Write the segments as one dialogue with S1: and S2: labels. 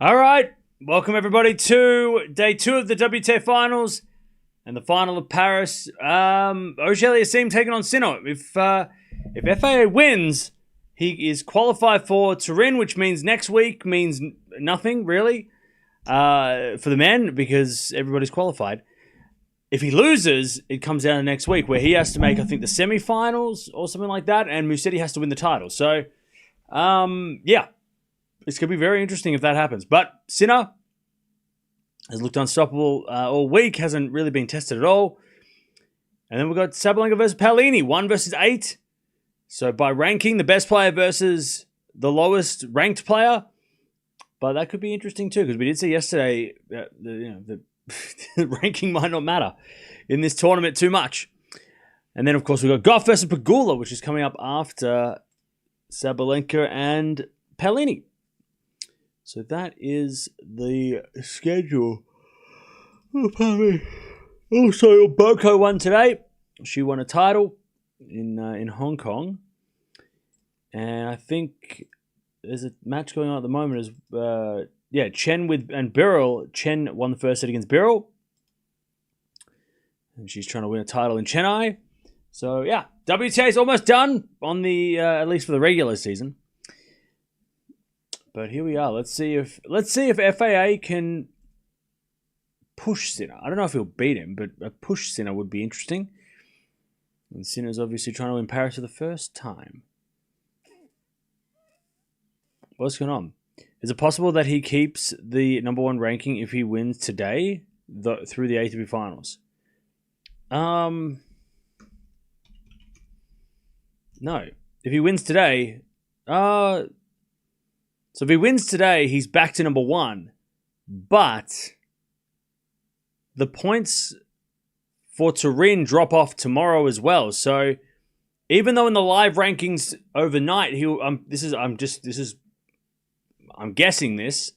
S1: All right, welcome everybody to day 2 of the WTA Finals and the final of Paris. Auger-Aliassime taking on Sinner. If FAA wins, he is qualified for Turin, which means next week means nothing really for the men because everybody's qualified. If he loses, it comes down to next week where he has to make, I think, the semi-finals or something like that, and Musetti has to win the title. So, yeah. It's going to be very interesting if that happens. But Sinner has looked unstoppable all week, hasn't really been tested at all. And then we've got Sabalenka versus Paolini, 1 versus 8. So by ranking, the best player versus the lowest ranked player. But that could be interesting too, because we did see yesterday that the ranking might not matter in this tournament too much. And then, of course, we've got Gauff versus Pegula, which is coming up after Sabalenka and Paolini. So that is the schedule. Oh, pardon me. Also, Boko won today. She won a title in Hong Kong. And I think there's a match going on at the moment. Chen and Birrell. Chen won the first set against Birrell. And she's trying to win a title in Chennai. So, yeah, WTA is almost done on the at least for the regular season. But here we are. Let's see if FAA can push Sinner. I don't know if he'll beat him, but a push Sinner would be interesting. And Sinner's obviously trying to win Paris for the first time. What's going on? Is it possible that he keeps the number 1 ranking if he wins today through the ATP Finals? No. If he wins today, so if he wins today, he's back to number 1. But the points for Turin drop off tomorrow as well. So even though in the live rankings overnight, I'm guessing this,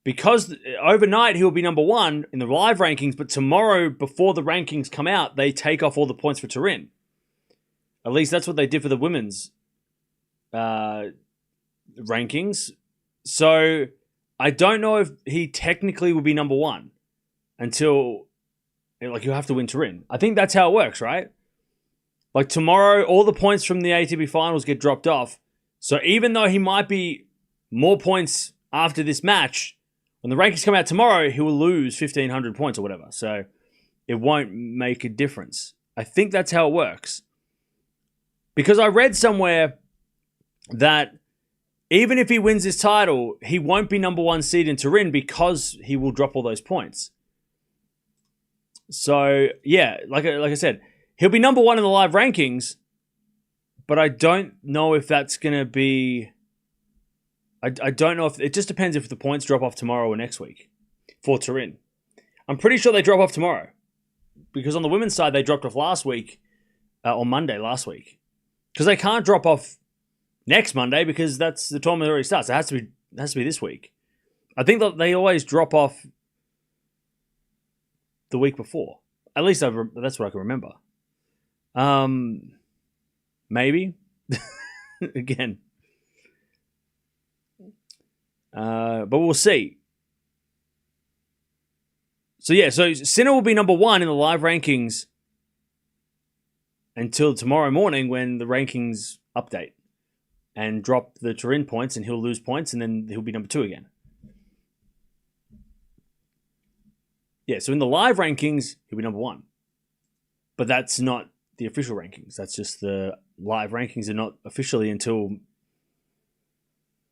S1: because overnight he'll be number 1 in the live rankings, but tomorrow before the rankings come out, they take off all the points for Turin. At least that's what they did for the women's rankings. So I don't know if he technically will be number 1 until he'll have to win Turin. I think that's how it works, right? Like tomorrow, all the points from the ATP Finals get dropped off. So even though he might be more points after this match, when the rankings come out tomorrow, he will lose 1,500 points or whatever. So it won't make a difference. I think that's how it works. Because I read somewhere that even if he wins this title, he won't be number 1 seed in Turin because he will drop all those points. So, yeah, like I said, he'll be number 1 in the live rankings, but I don't know if that's going to be... I don't know if... It just depends if the points drop off tomorrow or next week for Turin. I'm pretty sure they drop off tomorrow because on the women's side, they dropped off last week, on Monday last week. Because they can't drop off next Monday because that's the tournament already starts. It has to be this week. I think that they always drop off the week before. At least that's what I can remember. Maybe. Again. But we'll see. So yeah, so Sinner will be number 1 in the live rankings until tomorrow morning when the rankings update and drop the Turin points, and he'll lose points, and then he'll be number 2 again. Yeah, so in the live rankings, he'll be number 1. But that's not the official rankings. That's just the live rankings are not officially until,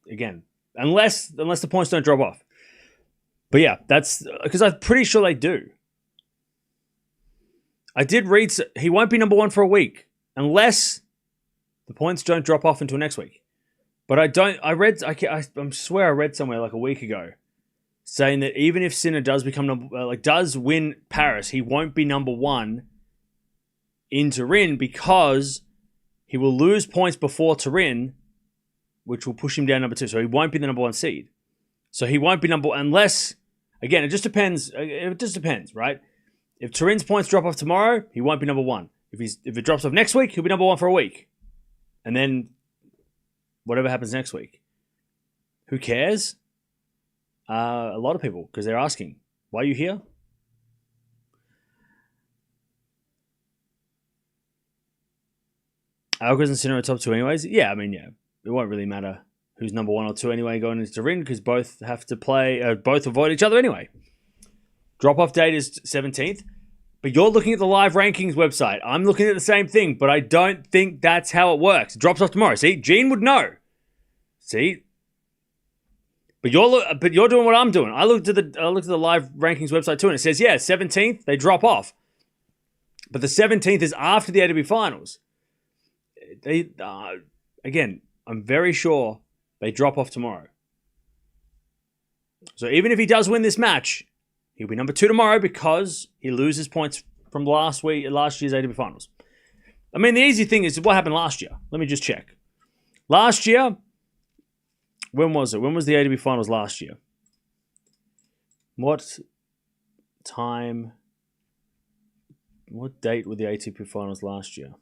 S1: again, unless the points don't drop off. But yeah, that's because I'm pretty sure they do. I did read he won't be number 1 for a week unless the points don't drop off until next week. But I swear I read somewhere like a week ago saying that even if Sinner does become does win Paris, he won't be number 1 in Turin because he will lose points before Turin, which will push him down number 2. So he won't be the number 1 seed. So he won't be unless, again, it just depends. It just depends, right? If Turin's points drop off tomorrow, he won't be number 1. If it drops off next week, he'll be number 1 for a week. And then whatever happens next week. Who cares? A lot of people, because they're asking, why are you here? Alcaraz and Sinner are top 2 anyways. Yeah, I mean, yeah. It won't really matter who's number 1 or 2 anyway going into Turin, because both have to play, both avoid each other anyway. Drop-off date is 17th. But you're looking at the live rankings website. I'm looking at the same thing, but I don't think that's how it works. It drops off tomorrow. See, Gene would know. See, but you're doing what I'm doing. I looked at the live rankings website too, and it says 17th they drop off, but the 17th is after the ATP Finals. They again, I'm very sure they drop off tomorrow. So even if he does win this match, he'll be number 2 tomorrow because he loses points from last year's ATP Finals. I mean, the easy thing is what happened last year. Let me just check. Last year, when was it? When was the ATP Finals last year? What date were the ATP Finals last year?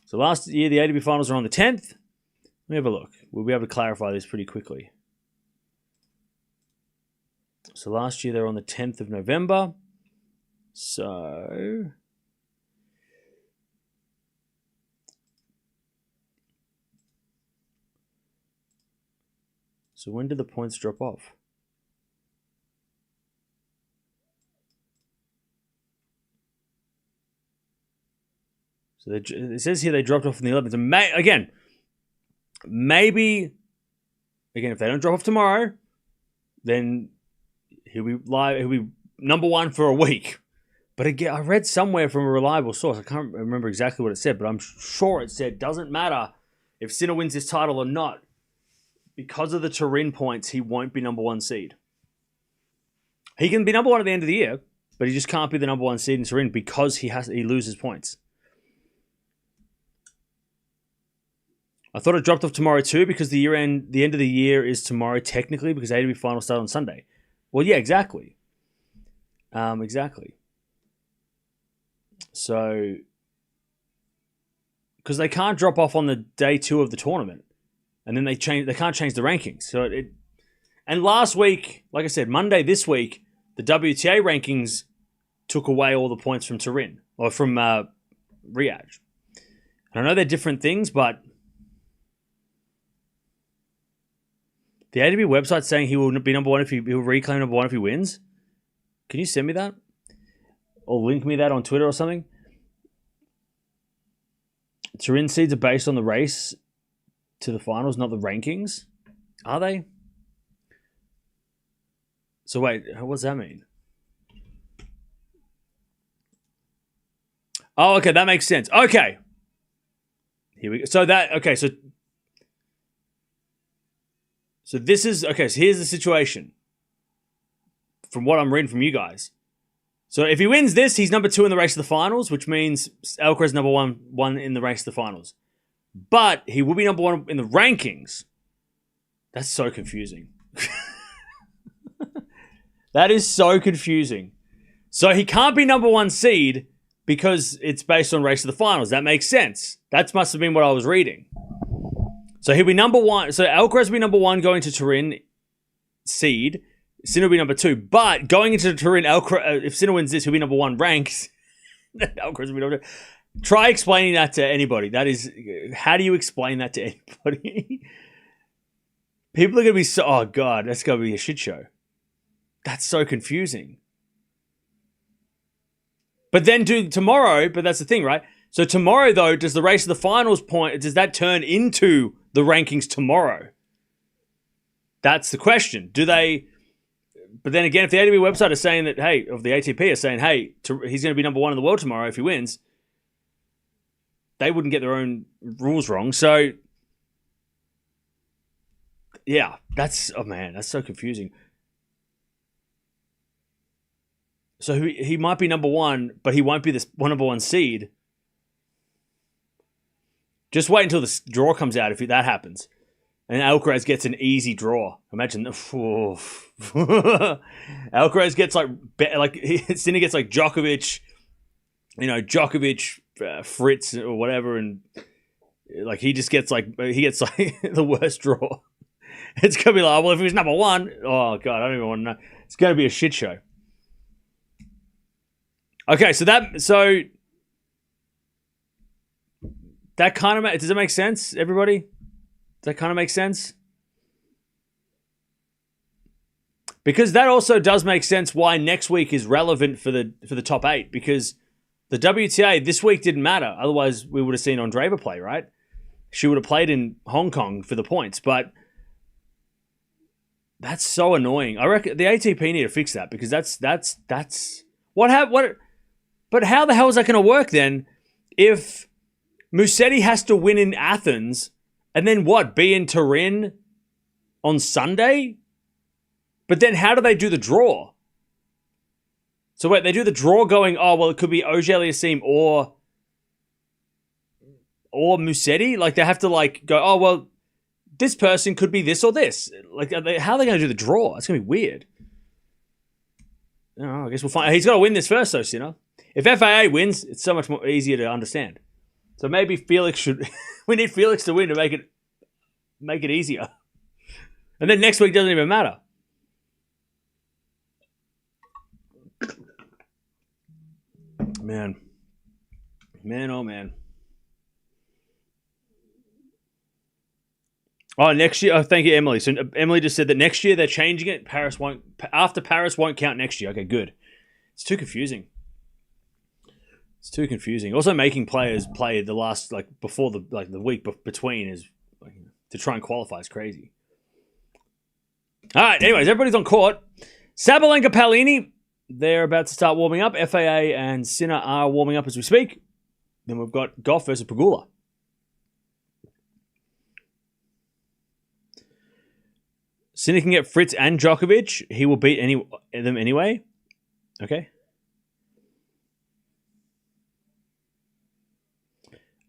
S1: So last year, the ATP Finals were on the 10th. Let me have a look. We'll be able to clarify this pretty quickly. So last year, they were on the 10th of November. So when did the points drop off? So it says here they dropped off on the 11th. And maybe if they don't drop off tomorrow, then he'll be number 1 for a week. But again, I read somewhere from a reliable source. I can't remember exactly what it said, but I'm sure it said doesn't matter if Sinner wins this title or not. Because of the Turin points, he won't be number 1 seed. He can be number 1 at the end of the year, but he just can't be the number 1 seed in Turin because he loses points. I thought it dropped off tomorrow too because the end of the year is tomorrow technically because ATP Finals start on Sunday. Well, yeah, exactly. Exactly. So, because they can't drop off on the day 2 of the tournament, and then they can't change the rankings. So and last week, like I said, Monday this week, the WTA rankings took away all the points from Turin or from Riyadh. And I know they're different things, but the ATP website's saying he will be number 1 he will reclaim number 1 if he wins. Can you send me that? Or link me that on Twitter or something? Turin seeds are based on the race to the finals, not the rankings. Are they? So wait, what does that mean? Oh, okay, that makes sense. Okay. Here we go. So this is, okay, so here's the situation. From what I'm reading from you guys. So if he wins this, he's number 2 in the race to the finals, which means Alcaraz number one in the race to the finals. But he will be number 1 in the rankings. That's so confusing. That is so confusing. So he can't be number 1 seed because it's based on race to the finals. That makes sense. That must have been what I was reading. So he'll be number 1. So Alcaraz will be number 1 going to Turin seed. Sinner will be number 2. But going into Turin, if Sinner wins this, he'll be number 1 ranked. Alcaraz will be number 2. Try explaining that to anybody. That is, how do you explain that to anybody? People are going to be so, oh God, that's going to be a shit show. That's so confusing. But then tomorrow, but that's the thing, right? So tomorrow, though, does the race to the finals does that turn into the rankings tomorrow? That's the question. But then again, if the ATP website is saying that, hey, of the ATP is saying, hey, he's going to be number 1 in the world tomorrow if he wins, they wouldn't get their own rules wrong. So, yeah, that's so confusing. So he might be number 1, but he won't be the number 1 seed. Just wait until the draw comes out if that happens. And Alcaraz gets an easy draw. Imagine. Alcaraz gets like Sinner gets like Djokovic, Fritz or whatever, and like he gets the worst draw. It's going to be like, well, if he was number one, oh, God, I don't even want to know. It's going to be a shit show. Okay, so that kind of, does it make sense, everybody? Does that kind of make sense? Because that also does make sense why next week is relevant for the top 8, because the WTA this week didn't matter. Otherwise, we would have seen Andreeva play, right? She would have played in Hong Kong for the points, but that's so annoying. I reckon the ATP need to fix that, because that's what. But how the hell is that going to work then if Musetti has to win in Athens and then be in Turin on Sunday? But then how do they do the draw? So wait, they do the draw going, oh, well, it could be Auger-Aliassime or Musetti? Like, they have to, go, oh, well, this person could be this or this. Like, how are they going to do the draw? It's going to be weird. I guess we'll find. He's got to win this first, though, Sinner. If FAA wins, it's so much more easier to understand. So maybe Felix should... we need Felix to win to make it easier. And then next week doesn't even matter. Man, oh man. Oh, next year. Oh, thank you, Emily. So Emily just said that next year they're changing it. Paris won't count next year. Okay, good. It's too confusing. Also, making players play the last before the week between is to try and qualify is crazy. All right. Anyways, everybody's on court. Sabalenka, Paolini. They're about to start warming up. FAA and Sinner are warming up as we speak. Then we've got Gauff versus Pegula. Sinner can get Fritz and Djokovic. He will beat them anyway. Okay.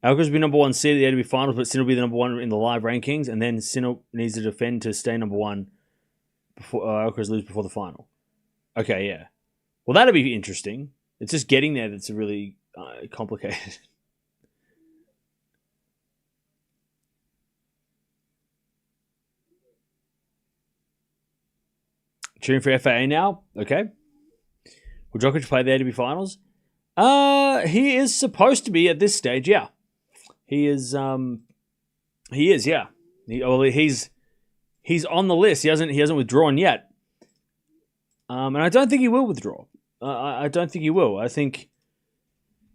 S1: Alcaraz will be number 1 seed at the ATP Finals, but Sinner will be the number 1 in the live rankings, and then Sinner needs to defend to stay number 1 before Alcaraz loses before the final. Okay, yeah. Well, that'll be interesting. It's just getting there that's really complicated. Cheering for FAA now. Okay. Will Djokovic play the ATP Finals? He is supposed to be at this stage, yeah. He is, yeah. He's on the list. He hasn't withdrawn yet. And I don't think he will withdraw. I don't think he will. I think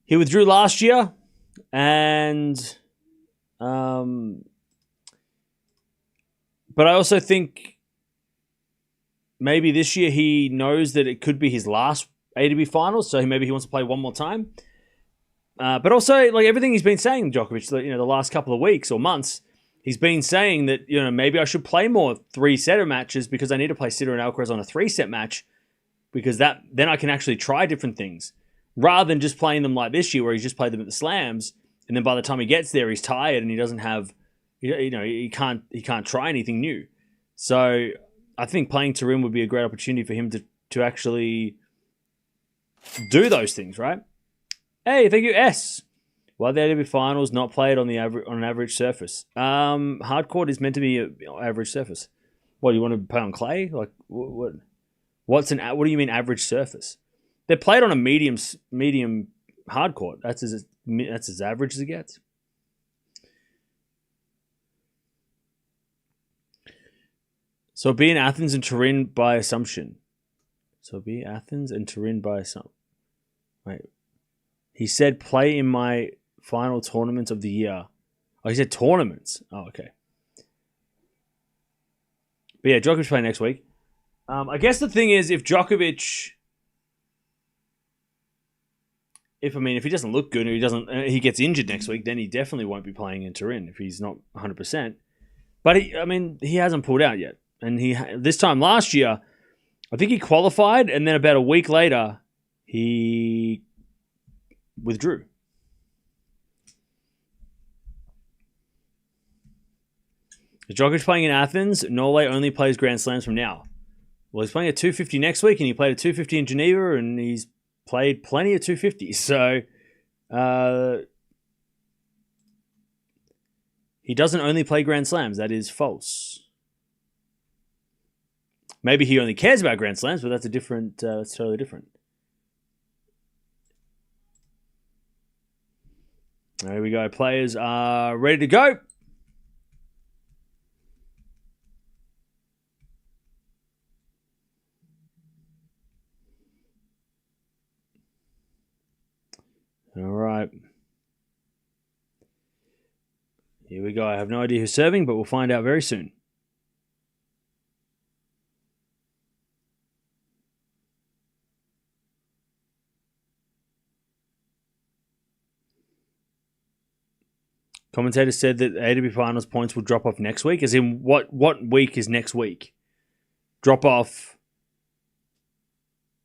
S1: he withdrew last year, and but I also think maybe this year he knows that it could be his last ATP Finals, so maybe he wants to play one more time. But also, everything he's been saying, Djokovic, the last couple of weeks or months, he's been saying that maybe I should play more 3-setter matches because I need to play Sinner and Alcaraz on a 3-set match. Because then I can actually try different things rather than just playing them like this year where he's just played them at the slams, and then by the time he gets there he's tired and he doesn't have, he can't try anything new. So I think playing Turin would be a great opportunity for him to actually do those things, right? Hey, thank you, S. Why the ATP Finals not played on an average surface? Hardcourt is meant to be an average surface. What, you want to play on clay? What? What do you mean average surface? They're played on a medium hardcourt. That's as average as it gets. So be in Athens and Turin by assumption. Wait. He said play in my final tournaments of the year. Oh, he said tournaments. Oh, okay. But yeah, Djokovic play next week. I guess the thing is, if Djokovic, if he doesn't look good or he gets injured next week, then he definitely won't be playing in Turin if he's not 100%. But he hasn't pulled out yet, and this time last year, I think he qualified, and then about a week later, he withdrew. Djokovic playing in Athens. Norway only plays Grand Slams from now. Well, he's playing at 250 next week, and he played at 250 in Geneva, and he's played plenty of 250s. So, he doesn't only play Grand Slams. That is false. Maybe he only cares about Grand Slams, but that's a different. That's totally different. There we go. Players are ready to go. All right. Here we go. I have no idea who's serving, but we'll find out very soon. Commentator said that ATP Finals points will drop off next week. As in, what week is next week? Drop off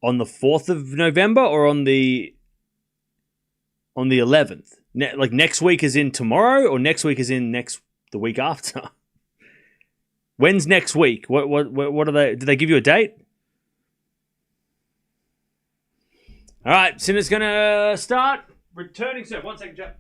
S1: on the 4th of November or on the 11th? Like next week is in tomorrow, or next week is in the week after? When's next week? What are they? Did they give you a date? All right, Sinner's gonna start returning serve. 1 second, Jeff.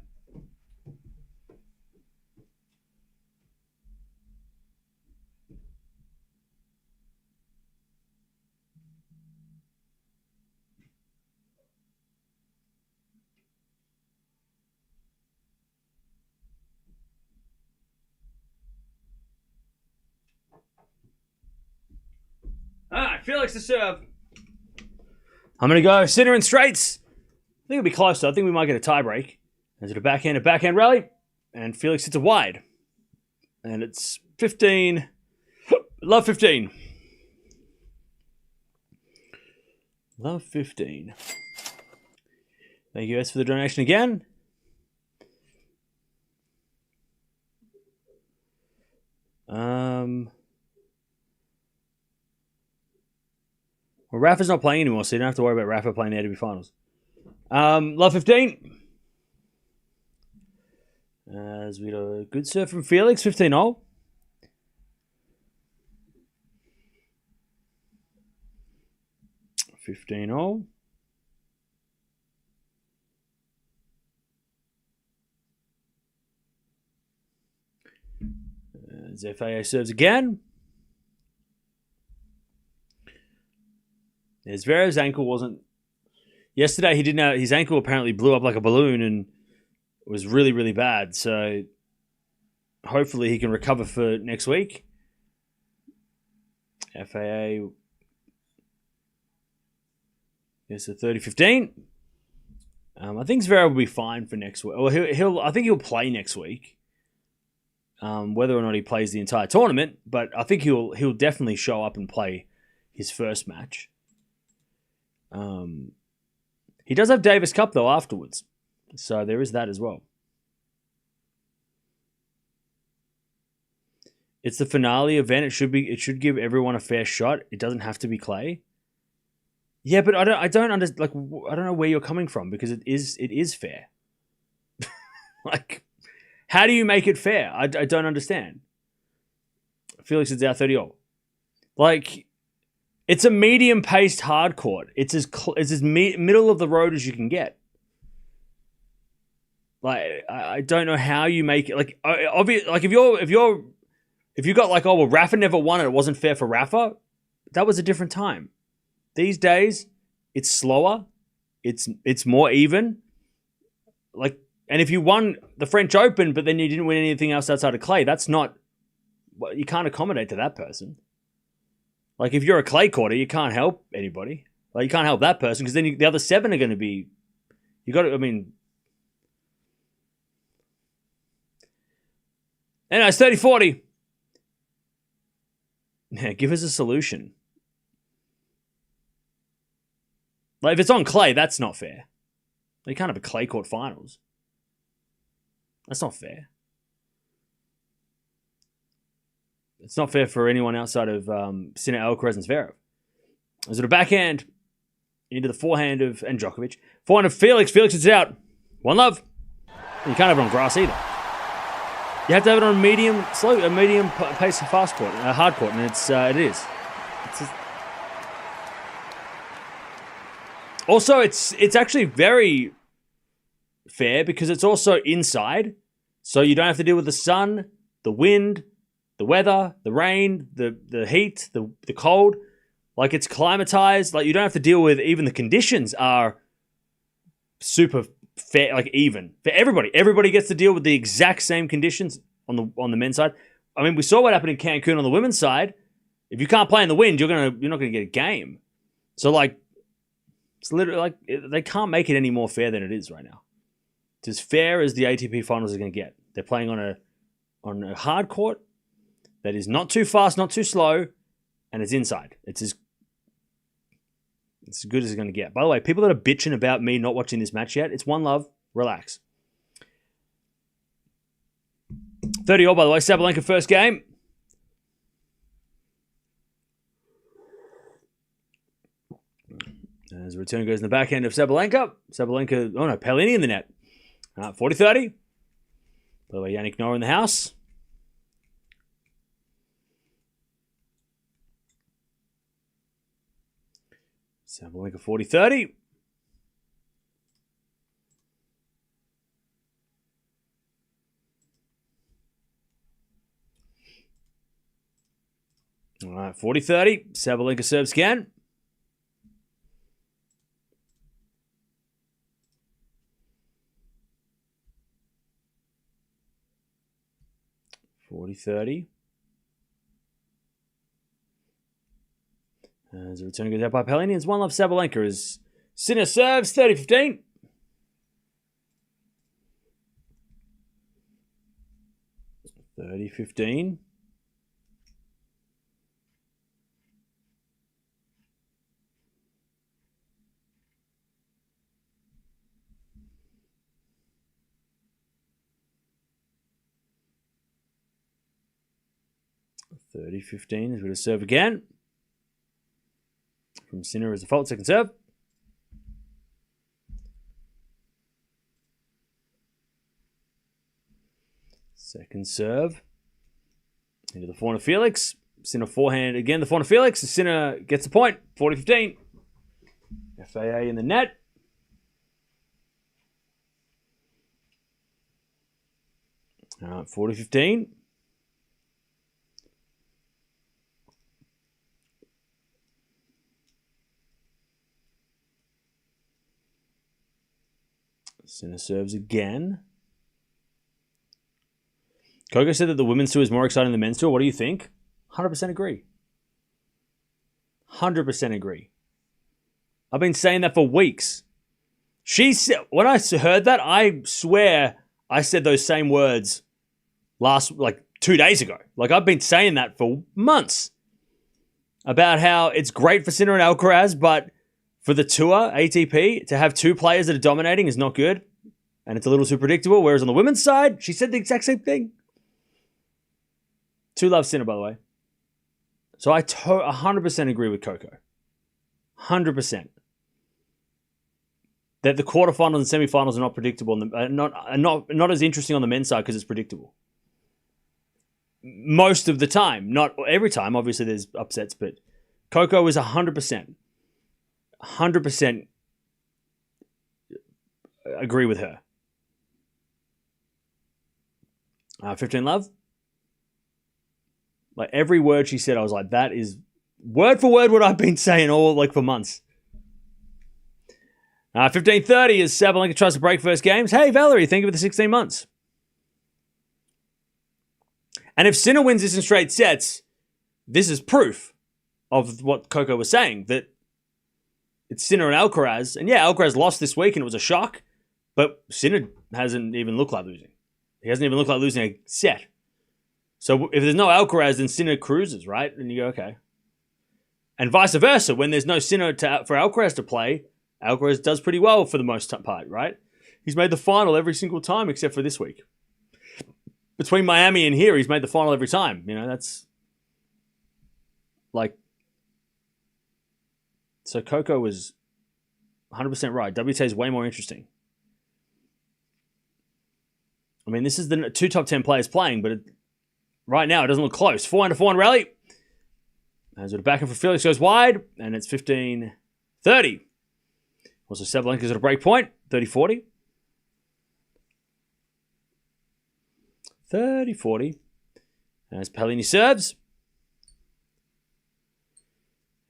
S1: All right, Felix to serve. I'm going to go Sinner in straights. I think it'll be close, though. I think we might get a tie break. Is it a backhand rally? And Felix hits a wide. And it's 15. Love 15. Love 15. Thank you guys for the donation again. Well, Rafa's not playing anymore, so you don't have to worry about Rafa playing the ATP Finals. Love 15. As we do a good serve from Felix, 15-0. As FAA serves again. Zverev's ankle wasn't... Yesterday, he didn't have... His ankle apparently blew up like a balloon and was really, really bad. So hopefully he can recover for next week. FAA... It's a 30-15. I think Zverev will be fine for next week. Well, I think he'll play next week. Whether or not he plays the entire tournament, but I think he'll definitely show up and play his first match. He does have Davis Cup though afterwards, so there is that as well. It's the finale event. It should give everyone a fair shot. It doesn't have to be clay. Yeah, but I don't know where you're coming from, because it is fair. Like, how do you make it fair? I don't understand. Felix is out 30-0. Like, it's a medium-paced hard court. It's as middle of the road as you can get. Like, I don't know how you make it. Like, obvious. Like, if you got like, oh well, Rafa never won it. It wasn't fair for Rafa. That was a different time. These days, it's slower. It's more even. Like, and if you won the French Open, but then you didn't win anything else outside of clay, that's not. You can't accommodate to that person. Like, if you're a clay courter, you can't help anybody. Like, you can't help that person, because then the other 7 are going to be... You got to, I mean... Anyway, it's 30-40. Yeah, give us a solution. Like, if it's on clay, that's not fair. You can't have a clay court finals. That's not fair. It's not fair for anyone outside of Sinner, Alcaraz, and Zverev. Is it a backhand into the forehand of Djokovic? Forehand of Felix. Felix is out. One love. And you can't have it on grass either. You have to have it on medium pace fast court, hard court, and it is. Also, it's actually very fair because it's also inside, so you don't have to deal with the sun, the wind, the weather, the rain, the heat, the cold. Like, it's climatized. Like, you don't have to deal with, even the conditions are super fair, like even for everybody. Everybody gets to deal with the exact same conditions on the men's side. I mean, we saw what happened in Cancun on the women's side. If you can't play in the wind, you're not gonna get a game. So, like, it's literally like they can't make it any more fair than it is right now. It's as fair as the ATP Finals are going to get. They're playing on a hard court that is not too fast, not too slow, and it's inside. It's as good as it's going to get. By the way, people that are bitching about me not watching this match yet, it's one love. Relax. 30-all, by the way. Sabalenka first game. As the return goes in the backhand of Sabalenka. Paolini in the net. 40-30. By the way, Yannick Noah in the house. Sabalenka 40-30. All right, 40-30. Sabalenka serves again. As the return goes out by Paolini, it's one love Sabalenka as Sinner serves 30-15. $30-15 is going to serve again. From Sinner as a fault, second serve. Second serve. Into the forehand of Felix. Sinner forehand again, the forehand of Felix. Sinner gets the point. 40-15. FAA in the net. All right, 40-15. Sinner serves again. Coco said that the women's tour is more exciting than the men's tour. What do you think? 100% agree. 100% agree. I've been saying that for weeks. She said, when I heard that, I swear I said those same words 2 days ago. Like, I've been saying that for months about how it's great for Sinner and Alcaraz, but for the tour, ATP, to have two players that are dominating is not good. And it's a little too predictable. Whereas on the women's side, she said the exact same thing. Two love Sinner, by the way. So I 100% agree with Coco. 100%. That the quarterfinals and semifinals are not predictable, and not as interesting on the men's side because it's predictable. Most of the time. Not every time. Obviously, there's upsets, but Coco is 100%. 100% agree with her. 15 love. Like, every word she said, I was like, that is word for word what I've been saying for months. 15-30 as Sabalenka tries to break first games. Hey, Valerie, thank you for the 16 months. And if Sinner wins this in straight sets, this is proof of what Coco was saying, that it's Sinner and Alcaraz. And yeah, Alcaraz lost this week and it was a shock. But Sinner hasn't even looked like losing. He hasn't even looked like losing a set. So if there's no Alcaraz, then Sinner cruises, right? And you go, okay. And vice versa. When there's no Sinner for Alcaraz to play, Alcaraz does pretty well for the most part, right? He's made the final every single time except for this week. Between Miami and here, he's made the final every time. You know, that's like... So Coco was 100% right. WTA is way more interesting. I mean, this is the two top 10 players playing, but right now it doesn't look close. 400-400 rally. As with a backhand for Felix goes wide, and it's 15-30. Also, Sabalenka's at a break point, 30-40. 30-40. As Paolini serves.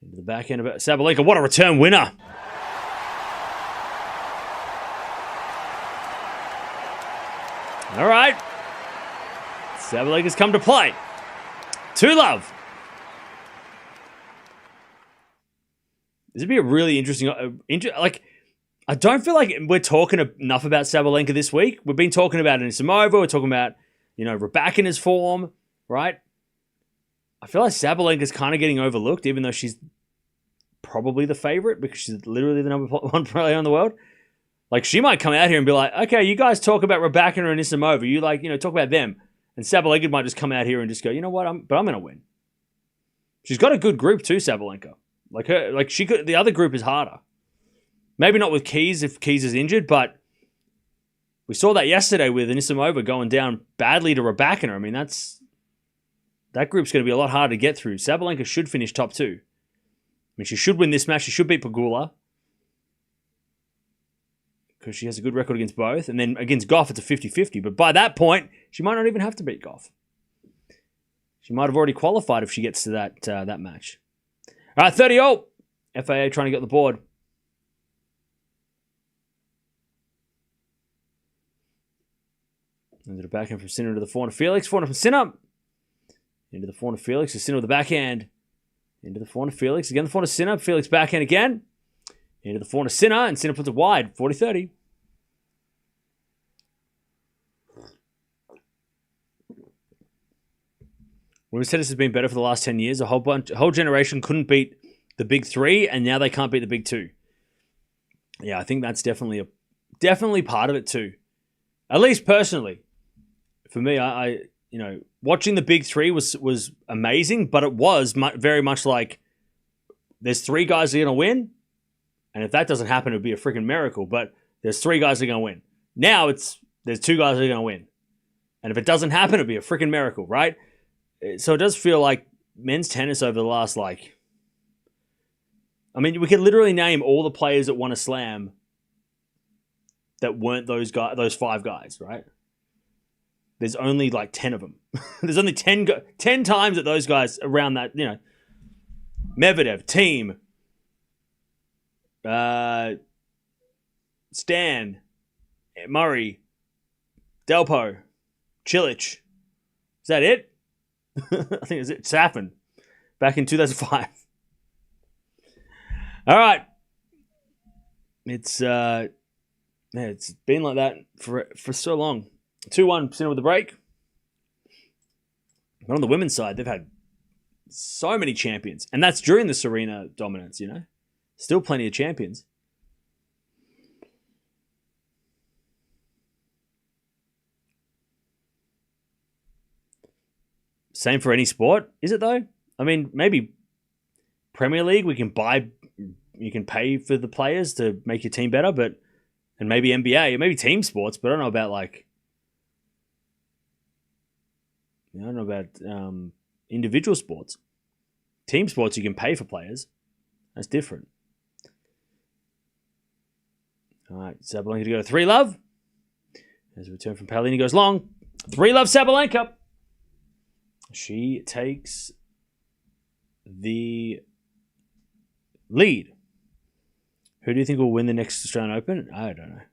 S1: Into the backhand of Sabalenka. What a return winner. All right. Sabalenka's come to play. 2-love. This would be a really interesting... I don't feel like we're talking enough about Sabalenka this week. We've been talking about Anisimova. We're talking about, Rybakina's form, right? I feel like Sabalenka's kind of getting overlooked, even though she's probably the favorite because she's literally the number one player in the world. Like, she might come out here and be like, okay, you guys talk about Rybakina and Anisimova. You talk about them. And Sabalenka might just come out here and just go, you know what? I'm going to win. She's got a good group too, Sabalenka. The other group is harder. Maybe not with Keys if Keys is injured, but we saw that yesterday with Anisimova going down badly to Rybakina. I mean, that group's going to be a lot harder to get through. Sabalenka should finish top 2. I mean, she should win this match. She should beat Pegula because she has a good record against both. And then against Gauff, it's a 50-50. But by that point, she might not even have to beat Gauff. She might have already qualified if she gets to that match. All right, 30-all. FAA trying to get the board. Into the backhand from Sinner to the forehand of Felix. Forehand from Sinner. Into the forehand of Felix. So Sinner with the backhand. Into the forehand of Felix. Again, the forehand of Sinner. Felix backhand again. Into the forehand of Sinner. And Sinner puts it wide. 40-30. Women's tennis has been better for the last 10 years. A whole generation couldn't beat the big 3, and now they can't beat the big 2. Yeah, I think that's definitely part of it too. At least personally, for me, I watching the big 3 was amazing, but it was very much like there's 3 guys that are going to win, and if that doesn't happen, it would be a freaking miracle. But there's 3 guys that are going to win. Now there's 2 guys that are going to win, and if it doesn't happen, it'd be a freaking miracle, right? So it does feel like men's tennis over the last, we could literally name all the players that won a slam that weren't those 5 guys, right? There's only 10 of them. There's only 10 times that those guys around that, Medvedev, Thiem, Stan, Murray, Delpo, Cilic. Is that it? I think it's Safin back in 2005. All right. It's been like that for so long. 2-1 Sinner with the break. But on the women's side, they've had so many champions. And that's during the Serena dominance, Still plenty of champions. Same for any sport, is it though? I mean, maybe Premier League, you can pay for the players to make your team better, and maybe NBA, maybe team sports, but I don't know about individual sports. Team sports, you can pay for players. That's different. All right, Sabalenka to go to 3-love. As a return from Paolini goes long. 3-love Sabalenka. She takes the lead. Who do you think will win the next Australian Open? I don't know.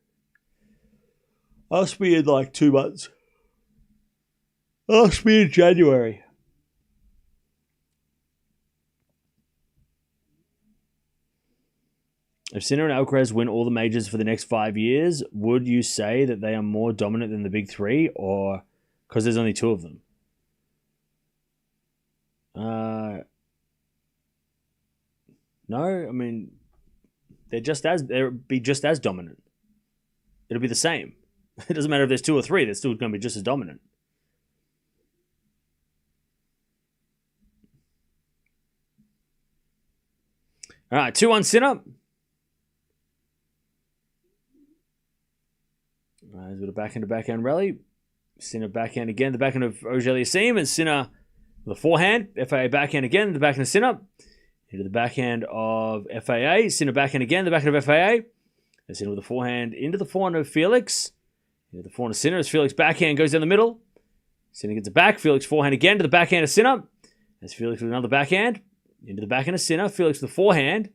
S1: Ask me in 2 months. Ask me in January. If Sinner and Alcaraz win all the majors for the next 5 years, would you say that they are more dominant than the big 3, or because there's only 2 of them? No, I mean, they'll be just as dominant. It'll be the same. It doesn't matter if there's 2 or 3, they're still going to be just as dominant. All right, 2-1 Sinner. As with a backhand rally. Sinner backhand again, the backhand of Auger-Aliassime, and Sinner with a forehand. FAA backhand again, the backhand of Sinner. Into the backhand of FAA. Sinner backhand again, the backhand of FAA. And Sinner with a forehand into the forehand of Felix. Into the forehand of Sinner as Felix backhand goes down the middle. Sinner gets it back. Felix forehand again to the backhand of Sinner. As Felix with another backhand. Into the backhand of Sinner. Felix with the forehand.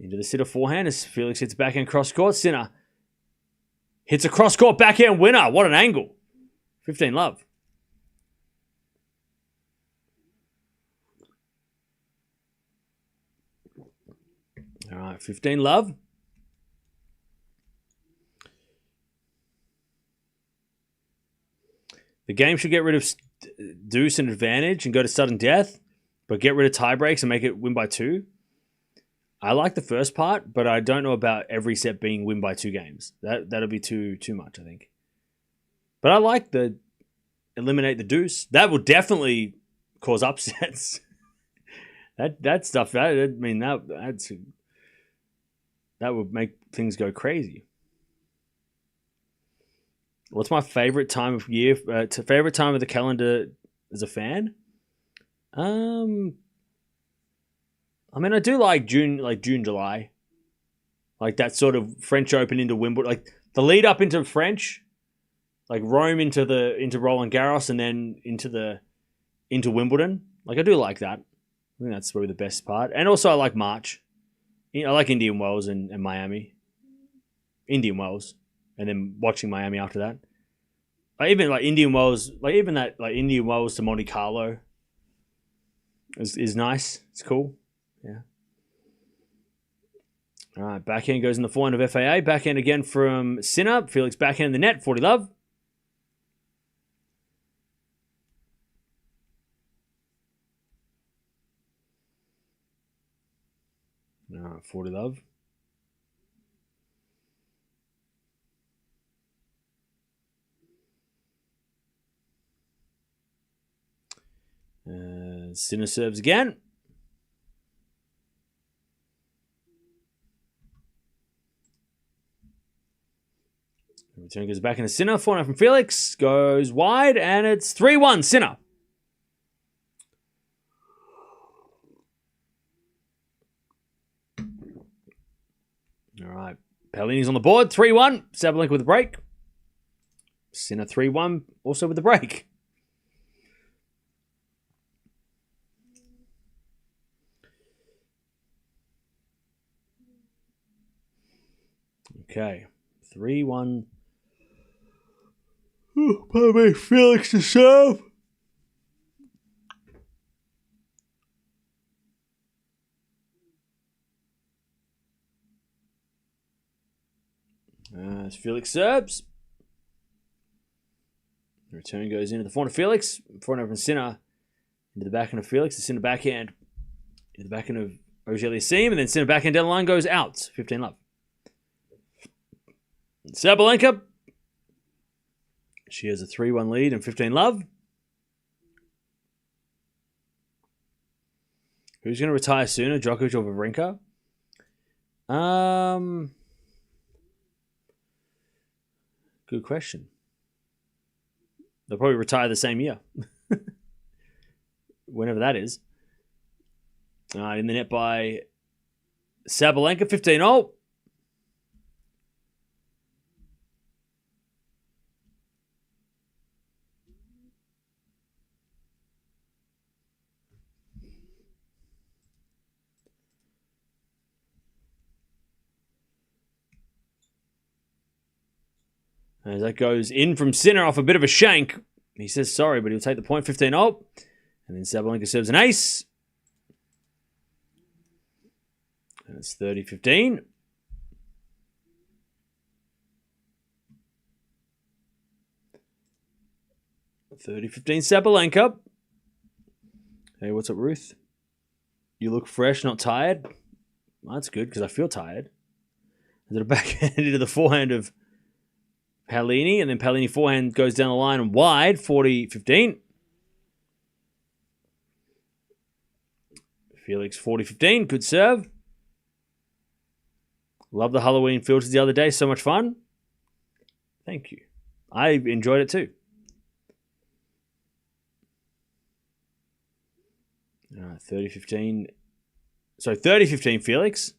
S1: Into the sitter forehand as Felix hits backhand cross court. Sinner hits a cross court backhand winner. What an angle. 15 love. All right, 15 love. The game should get rid of deuce and advantage and go to sudden death, but get rid of tie breaks and make it win by 2. I like the first part, but I don't know about every set being win by 2 games. That'll be too much, I think. But I like the eliminate the deuce. That will definitely cause upsets. that stuff. That would make things go crazy. What's my favorite time of year? Favorite time of the calendar as a fan? I do like June, July, like that sort of French Open into Wimbledon, like the lead up into French, like Rome into Roland Garros, and then into Wimbledon. Like I do like that. I think that's probably the best part. And also I like March. I like Indian Wells and Miami. Indian Wells. And then watching Miami after that. Even Indian Wells to Monte Carlo is nice. It's cool. Yeah. All right, backhand goes in the forehand of FAA. Backhand again from Sinner. Felix backhand in the net. 40 love. All right, 40 love. Sinner serves again. Return goes back into Sinner. 4-0 from Felix. Goes wide, and it's 3-1 Sinner. All right. Paolini's on the board. 3-1. Sabalenka with a break. Sinner 3-1, also with the break. Okay. 3-1. Pardon me. Felix to serve. As Felix serves. The return goes into the forehand of Felix. Forehand from Sinner. Into the backhand of Felix. The Sinner backhand. Into the backhand of Auger-Aliassime. And then Sinner backhand down the line goes out. 15 love. Sabalenka. She has a 3-1 lead and 15 love. Who's going to retire sooner, Djokovic or Wawrinka? Good question. They'll probably retire the same year. Whenever that is. In the net by Sabalenka, 15-0. As that goes in from Sinner off a bit of a shank. He says sorry, but he'll take the point. 15-0. And then Sabalenka serves an ace. And it's 30-15. Sabalenka. Hey, what's up, Ruth? You look fresh, not tired. Well, that's good, because I feel tired. And then a backhand into the forehand of Paolini, and then Paolini forehand goes down the line and wide, 40-15. Felix, 40-15, good serve. Love the Halloween filters the other day, so much fun. Thank you. I enjoyed it too. All right, 30-15. So 30-15 Felix.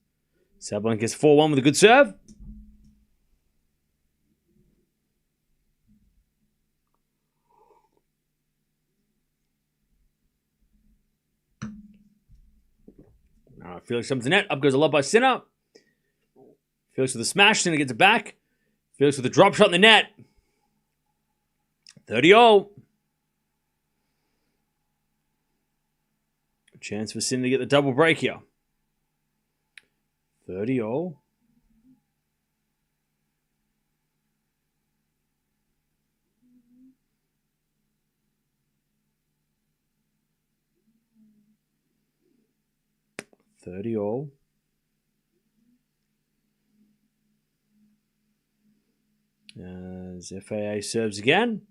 S1: Sabalenka gets 4-1 with a good serve. All right, Felix comes to net. Up goes a lob by Sinner. Felix with a smash. Sinner gets it back. Felix with a drop shot in the net. 30-all. A chance for Sinner to get the double break here. 30-all. All. As FAA serves again.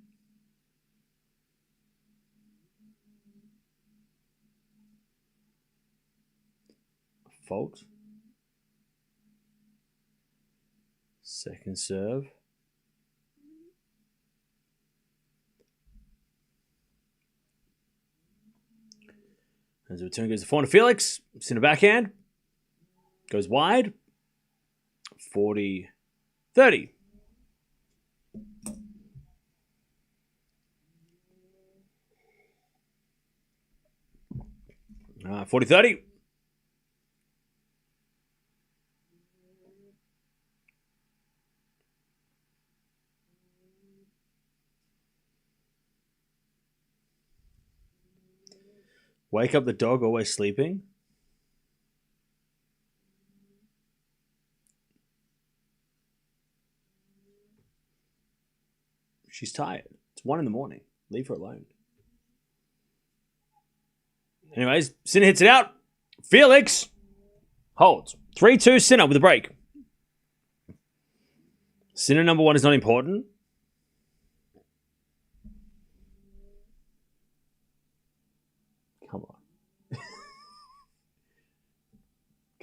S1: Fault. Second serve. As the return goes to forehand to Felix. It's in the backhand. Goes wide. 40-30. 40-30. Wake up the dog, always sleeping. She's tired. It's 1 a.m. Leave her alone. Anyways, Sinner hits it out. Felix holds. 3-2 Sinner with a break. Sinner number 1 is not important. Come on.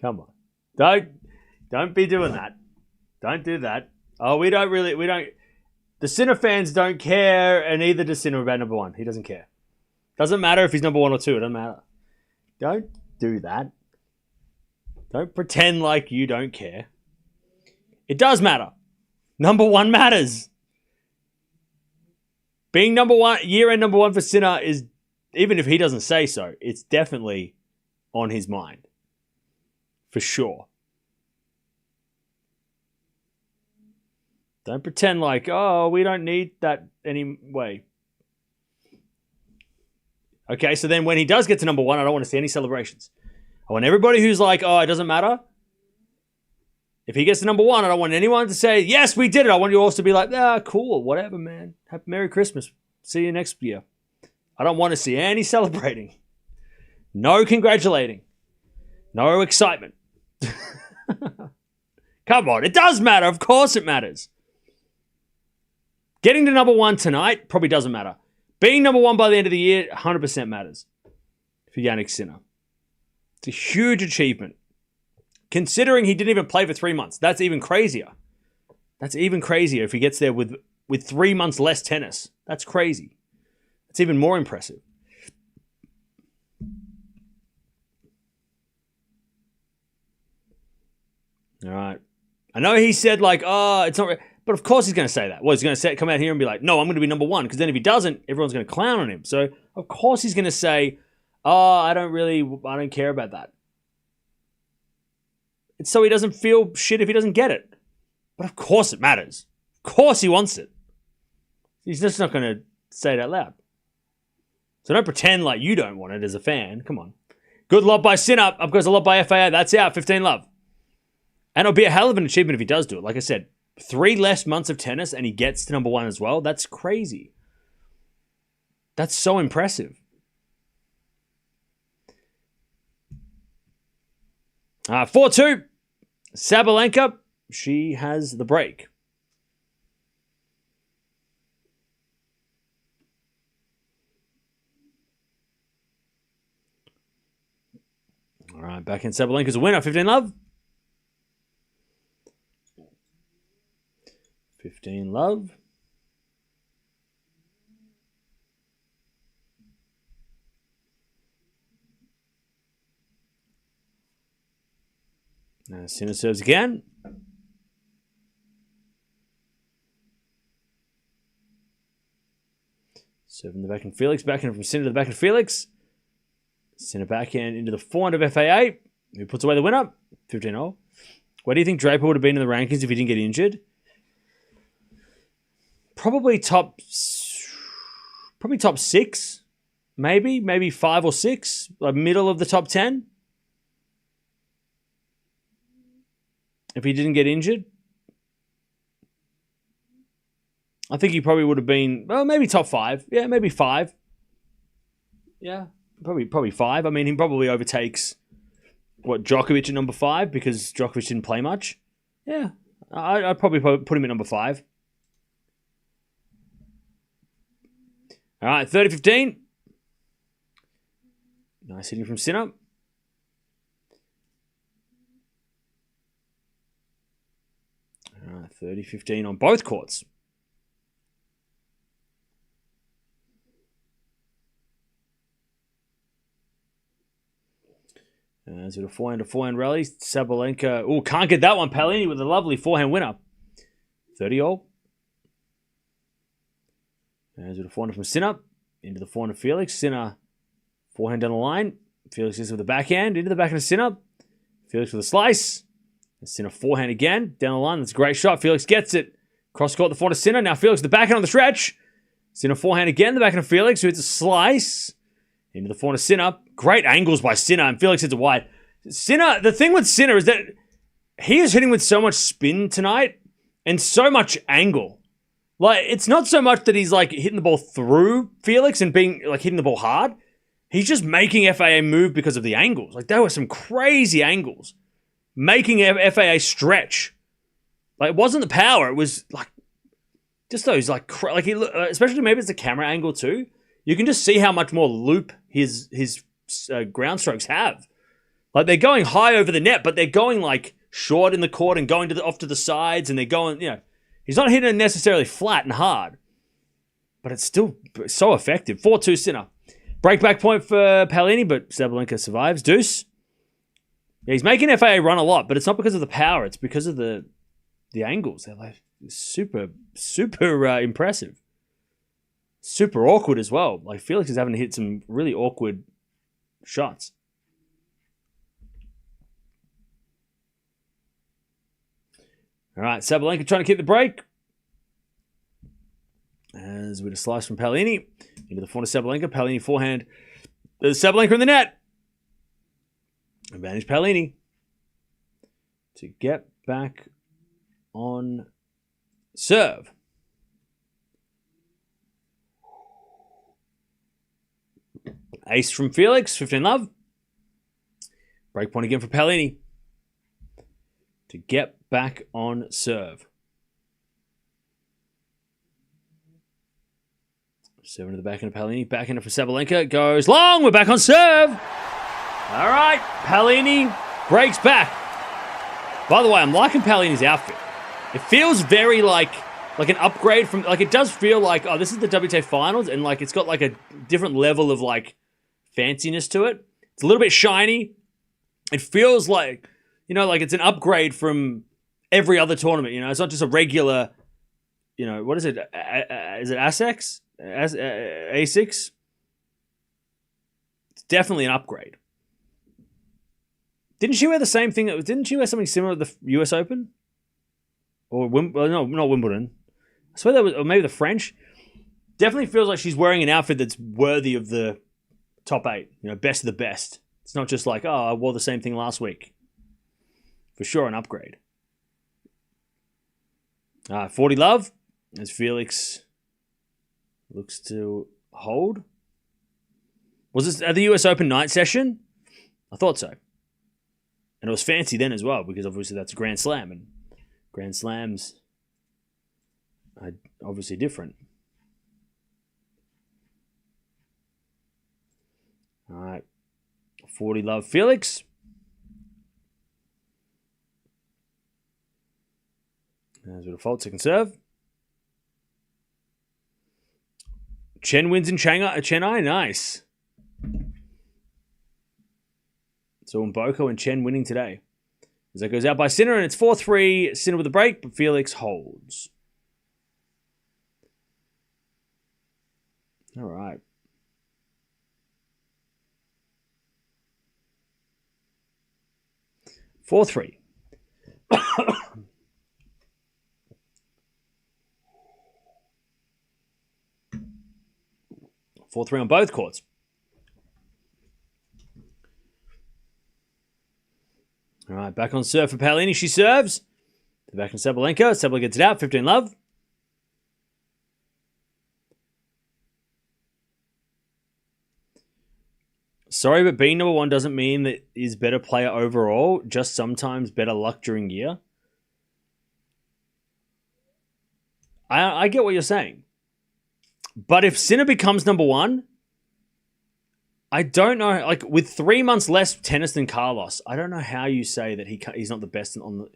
S1: Come on. Don't be doing that. Don't do that. Oh, we don't. The Sinner fans don't care, and neither does Sinner about number 1. He doesn't care. Doesn't matter if he's number 1 or 2. It doesn't matter. Don't do that. Don't pretend like you don't care. It does matter. Number 1 matters. Being number 1, year-end number 1 for Sinner is, even if he doesn't say so, it's definitely on his mind. For sure. Don't pretend like, oh, we don't need that anyway. Okay, so then when he does get to number 1, I don't want to see any celebrations. I want everybody who's like, oh, it doesn't matter. If he gets to number 1, I don't want anyone to say, yes, we did it. I want you all to be like, cool, whatever, man. Happy Merry Christmas. See you next year. I don't want to see any celebrating. No congratulating. No excitement. Come on, it does matter. Of course it matters. Getting to number 1 tonight probably doesn't matter. Being number 1 by the end of the year, 100% matters for Jannik Sinner. It's a huge achievement. Considering he didn't even play for 3 months. That's even crazier. That's even crazier if he gets there with 3 months less tennis. That's crazy. That's even more impressive. All right. I know he said like, oh, it's not... But of course he's going to say that. Well, he's going to come out here and be like, no, I'm going to be number 1. Because then if he doesn't, everyone's going to clown on him. So, of course he's going to say, oh, I don't care about that. It's so he doesn't feel shit if he doesn't get it. But of course it matters. Of course he wants it. He's just not going to say it out loud. So don't pretend like you don't want it as a fan. Come on. Good lob by Sinner. Up goes a lob by FAA. That's out. 15-love. And it'll be a hell of an achievement if he does do it. Like I said, 3 less months of tennis and he gets to number 1 as well. That's crazy. That's so impressive. 4-2. Sabalenka. She has the break. All right, back in Sabalenka's a winner. 15-love. 15-love. Now Sinner serves again. Serving the back and Felix. Backhand from Sinner to the back and Felix. Sinner backhand into the forehand of FAA. Who puts away the winner? 15-0. Where do you think Draper would have been in the rankings if he didn't get injured? Probably top 6. Maybe 5 or 6. Like middle of the top 10. If he didn't get injured. I think he probably would have been, well, maybe top 5. Yeah, maybe 5. Yeah, probably 5. I mean, he probably overtakes, Djokovic at number 5 because Djokovic didn't play much. Yeah, I'd probably put him at number 5. All right, 30-15. Nice hitting from Sinner. All right, 30-15 on both courts. As with a forehand rally, Sabalenka. Oh, can't get that one. Paolini with a lovely forehand winner. 30-all. As with a forehand from Sinner. Into the forehand of Felix. Sinner, forehand down the line. Felix is with the backhand. Into the backhand of Sinner. Felix with a slice. Sinner forehand again. Down the line. That's a great shot. Felix gets it. Cross court, the forehand of Sinner. Now Felix, the backhand on the stretch. Sinner forehand again. The backhand of Felix, who hits a slice. Into the forehand of Sinner. Great angles by Sinner, and Felix hits it wide. Sinner, the thing with Sinner is that he is hitting with so much spin tonight and so much angle. Like, it's not so much that he's like hitting the ball through Felix and being like hitting the ball hard. He's just making FAA move because of the angles. Like, there were some crazy angles. Making FAA stretch. Like, it wasn't the power. It was like just those especially maybe it's the camera angle too. You can just see how much more loop his ground strokes have. Like, they're going high over the net, but they're going like short in the court and going off to the sides, and they're going, he's not hitting it necessarily flat and hard, but it's still so effective. 4-2 Sinner. Breakback point for Paolini, but Sabalenka survives. Deuce. Yeah, he's making FAA run a lot, but it's not because of the power. It's because of the angles. They're like super impressive. Super awkward as well. Like, Felix is having to hit some really awkward shots. All right, Sabalenka trying to keep the break. As with a slice from Paolini. Into the forehand of Sabalenka. Paolini forehand. There's Sabalenka in the net. Advantage Paolini. To get back on serve. Ace from Felix, 15-love. Break point again for Paolini. To get back on serve. 7 to the backhand of Paolini. Backhand for Sabalenka. Goes long. We're back on serve. All right. Paolini breaks back. By the way, I'm liking Paolini's outfit. It feels very like an upgrade from... Like, it does feel like, oh, this is the WTA Finals, and like it's got like a different level of like fanciness to it. It's a little bit shiny. It feels like, like it's an upgrade from every other tournament. It's not just a regular, what is it? Is it ASICS? A6? It's definitely an upgrade. Didn't she wear the same thing? Didn't she wear something similar at the US Open? Or no, not Wimbledon. I swear that was, or maybe the French. Definitely feels like she's wearing an outfit that's worthy of the top 8. Best of the best. It's not just like, oh, I wore the same thing last week. For sure, an upgrade. 40-love. As Felix looks to hold. Was this at the US Open night session? I thought so. And it was fancy then as well, because obviously that's a Grand Slam, and Grand Slams are obviously different. All right. 40-love Felix. As with a fault, second serve. Chen wins in Chennai. Nice. So Mboko and Chen winning today. As that goes out by Sinner, and it's 4-3. Sinner with a break, but Felix holds. All right. 4-3. 4-3 on both courts. All right, back on serve for Paolini. She serves. Back on Sabalenka. Sabalenka gets it out. 15-love. Sorry, but being number one doesn't mean that he's better player overall. Just sometimes better luck during year. I get what you're saying. But if Sinner becomes number one, I don't know. Like, with 3 months less tennis than Carlos, I don't know how you say that he's not the best on the...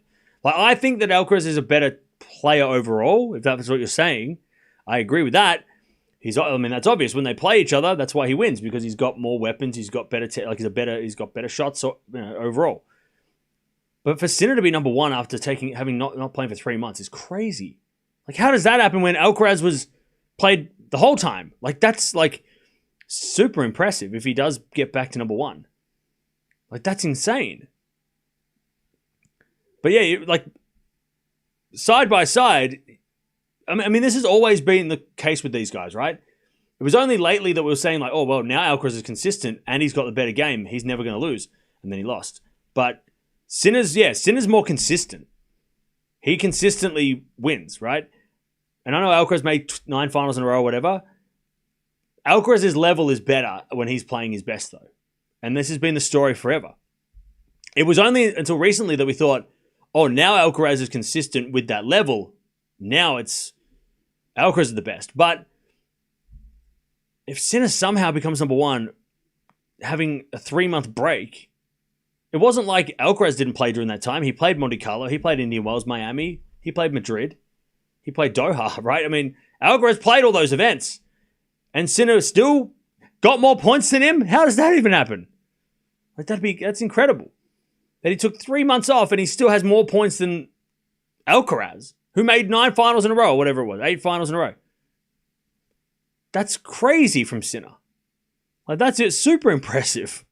S1: Like, I think that Alcaraz is a better player overall, if that's what you're saying. I agree with that. That's obvious. When they play each other, that's why he wins, because he's got more weapons. He's got better, he's got better shots, overall. But for Sinner to be number one after having not playing for 3 months is crazy. Like, how does that happen when Alcaraz was played the whole time? Like, that's like super impressive if he does get back to number one. Like, that's insane. But yeah, like, side by side, I mean, this has always been the case with these guys, right? It was only lately that we were saying, like, oh, well, now Alcaraz is consistent and he's got the better game. He's never going to lose. And then he lost. But Sinner's more consistent. He consistently wins, right? And I know Alcaraz made 9 finals in a row or whatever. Alcaraz's level is better when he's playing his best, though. And this has been the story forever. It was only until recently that we thought, oh, now Alcaraz is consistent with that level. Now it's Alcaraz is the best. But if Sinner somehow becomes number one, having a 3-month break, it wasn't like Alcaraz didn't play during that time. He played Monte Carlo. He played Indian Wells, Miami. He played Madrid. He played Doha, right? I mean, Alcaraz played all those events. And Sinner still got more points than him? How does that even happen? Like, that's incredible. That he took 3 months off and he still has more points than Alcaraz, who made 9 finals in a row, or whatever it was, 8 finals in a row. That's crazy from Sinner. Like, that's it. Super impressive.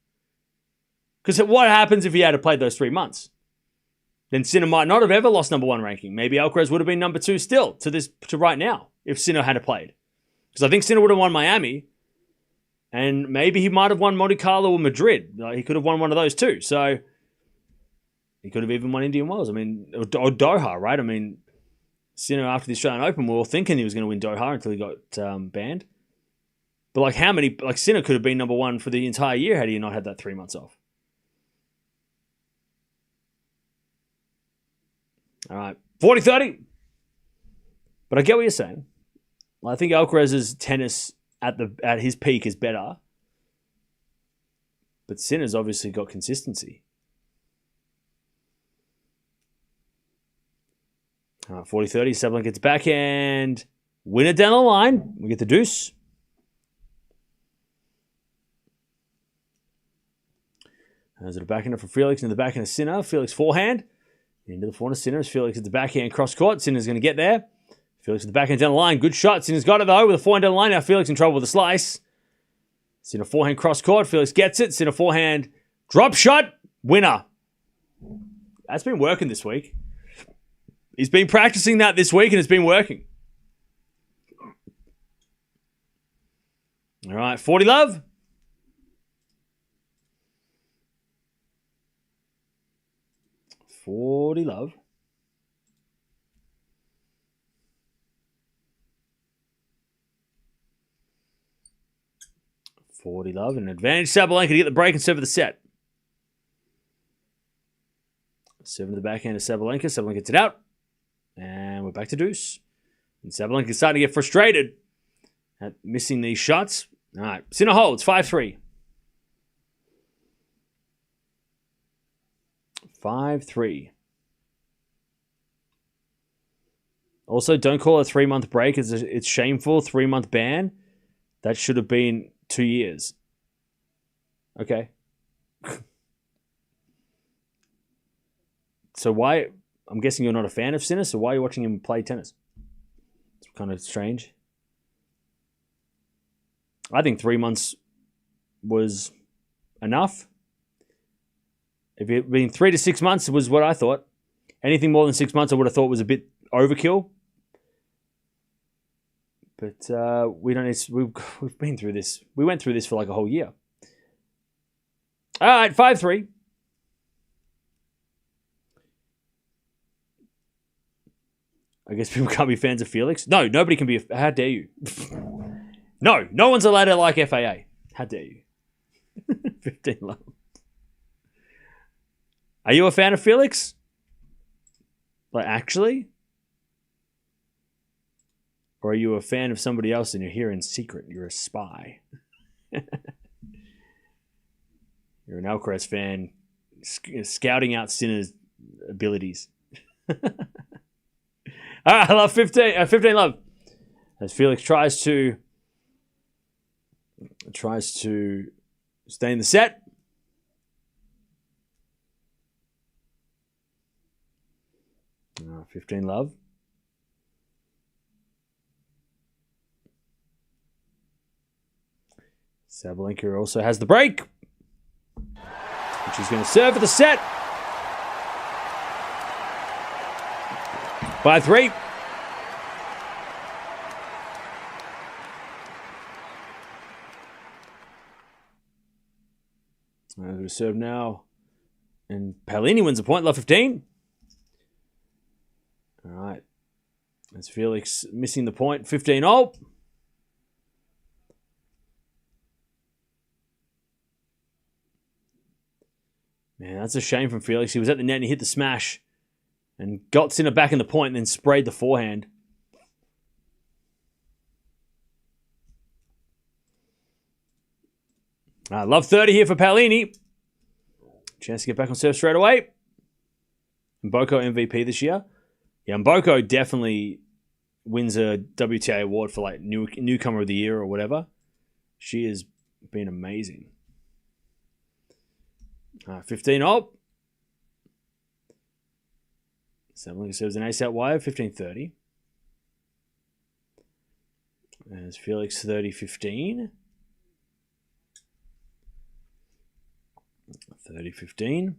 S1: Because what happens if he had played those 3 months? Then Sinner might not have ever lost number one ranking. Maybe Alcaraz would have been number 2 still to right now if Sinner had played. Because I think Sinner would have won Miami, and maybe he might have won Monte Carlo or Madrid. He could have won one of those too. So he could have even won Indian Wells. I mean, or Doha, right? I mean, Sinner after the Australian Open, we were all thinking he was going to win Doha until he got banned. But like Sinner could have been number one for the entire year had he not had that 3 months off. All right, 40-30. But I get what you're saying. I think Alcaraz's tennis at his peak is better. But Sinner's obviously got consistency. All right, 40-30. Sabalenka gets backhand. Winner down the line. We get the deuce. There's a backhander for Felix and the backhand of Sinner. Felix forehand. Into the forehand of Sinner. Felix at the backhand cross court. Sinner's going to get there. Felix at the backhand down the line. Good shot. Sinner's got it though with a forehand down the line. Now Felix in trouble with a slice. Sinner forehand cross court. Felix gets it. Sinner forehand drop shot. Winner. That's been working this week. He's been practicing that this week and it's been working. All right, 40-love. $40 and advantage Sabalenka to get the break and serve the set. Serving to the backhand of Sabalenka. Sabalenka gets it out. And we're back to deuce. And Sabalenka's starting to get frustrated at missing these shots. All right, Sinner holds 5-3. 5-3. Also, don't call it a 3-month break. It's shameful. 3-month ban. That should have been 2 years. Okay. So why... I'm guessing you're not a fan of Sinner, so why are you watching him play tennis? It's kind of strange. I think 3 months was enough. If it had been 3 to 6 months was what I thought. Anything more than 6 months I would have thought was a bit overkill. But we don't need to, we've been through this. We went through this for like a whole year. All right, 5-3. I guess people can't be fans of Felix. No, nobody can be. How dare you? No one's allowed to like FAA. How dare you? 15 love. Are you a fan of Felix? Like, actually? Or are you a fan of somebody else and you're here in secret? You're a spy. You're an Alcaraz fan scouting out Sinner's abilities. All right, I love 15 love. As Felix tries to stay in the set. All right, 15 love. Sabalenka also has the break. Which is going to serve for the set. 5-3. Going to serve now. And Paolini wins a point, love 15. All right. That's Felix missing the point, 15-all. Man, that's a shame from Felix. He was at the net and he hit the smash and got Sinner back in the point and then sprayed the forehand. Love 30 here for Paolini. Chance to get back on serve straight away. Mboko MVP this year. Yeah, Mboko definitely wins a WTA award for like newcomer of the year or whatever. She has been amazing. 15-all. Sabalenka serves an ace out wide, 15-30. There's Felix 30-15. 30-15.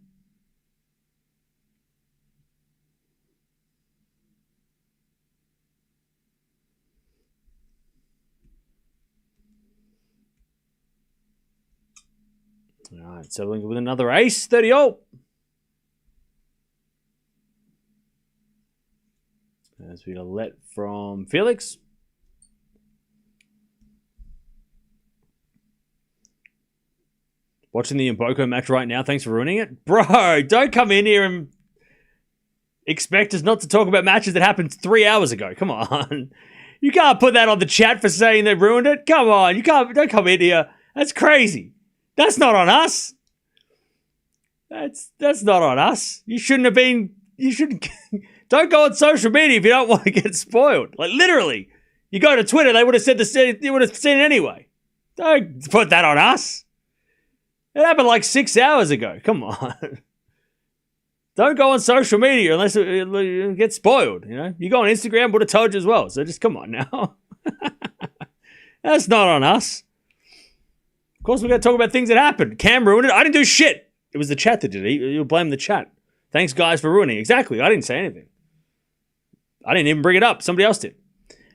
S1: All right, Sabalenka with another ace, 30-all. As we got a let from Felix. Watching the Mboko match right now. Thanks for ruining it. Bro, don't come in here and expect us not to talk about matches that happened 3 hours ago. Come on. You can't put that on the chat for saying they ruined it. Come on. Don't come in here. That's crazy. That's not on us. That's not on us. You shouldn't. Don't go on social media if you don't want to get spoiled. Like, literally. You go to Twitter, they would have said you would have seen it anyway. Don't put that on us. It happened like 6 hours ago. Come on. Don't go on social media unless it gets spoiled. You know, you go on Instagram, would have told you as well. So just come on now. That's not on us. Of course, we're going to talk about things that happened. Cam ruined it. I didn't do shit. It was the chat that did it. You'll blame the chat. Thanks, guys, for ruining it. Exactly. I didn't say anything. I didn't even bring it up. Somebody else did.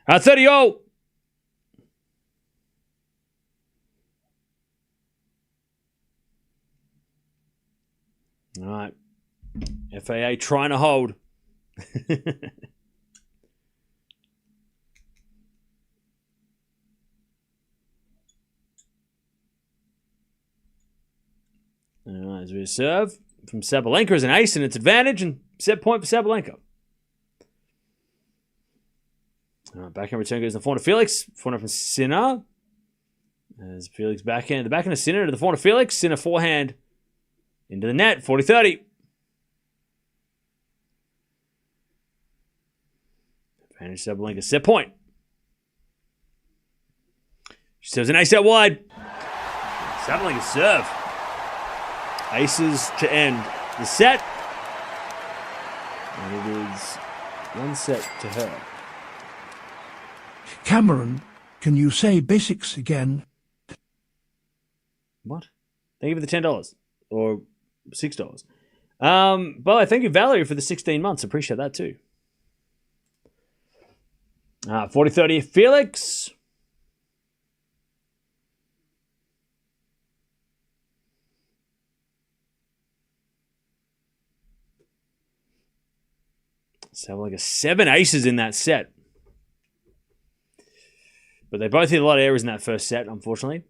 S1: 30-all. All right. FAA trying to hold. All right, as we serve from Sabalenka as an ace and its advantage and set point for Sabalenka. All right, backhand return goes to the forehand of Felix. Forehand from Sinner. As Felix backhand. The backhand of Sinner to the forehand of Felix. Sinner forehand into the net. 40-30. Advantage Sabalenka. Set point. She serves an ace out wide. Sabalenka serve. Aces to end the set. And it is 1 set to her.
S2: Cameron, can you say basics again?
S1: What? Thank you for the $10. Or $6. But thank you, Valerie, for the 16 months. Appreciate that too. 40-30 Felix. Sabalenka 7 aces in that set. But they both hit a lot of errors in that first set, unfortunately.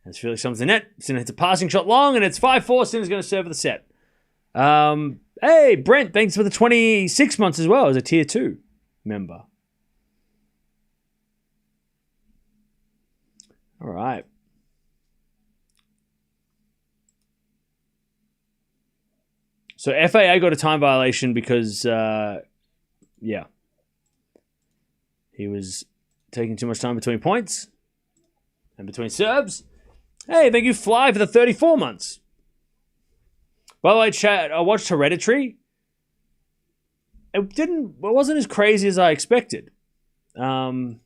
S1: As Felix comes to the net, Sinner hits a passing shot long, and it's 5-4. Sinner's going to serve the set. Hey, Brent, thanks for the 26 months as well as a Tier 2 member. All right. So FAA got a time violation because, he was taking too much time between points and between serves. Hey, thank you, Fly, for the 34 months. By the way, chat, I watched Hereditary. It wasn't as crazy as I expected. I don't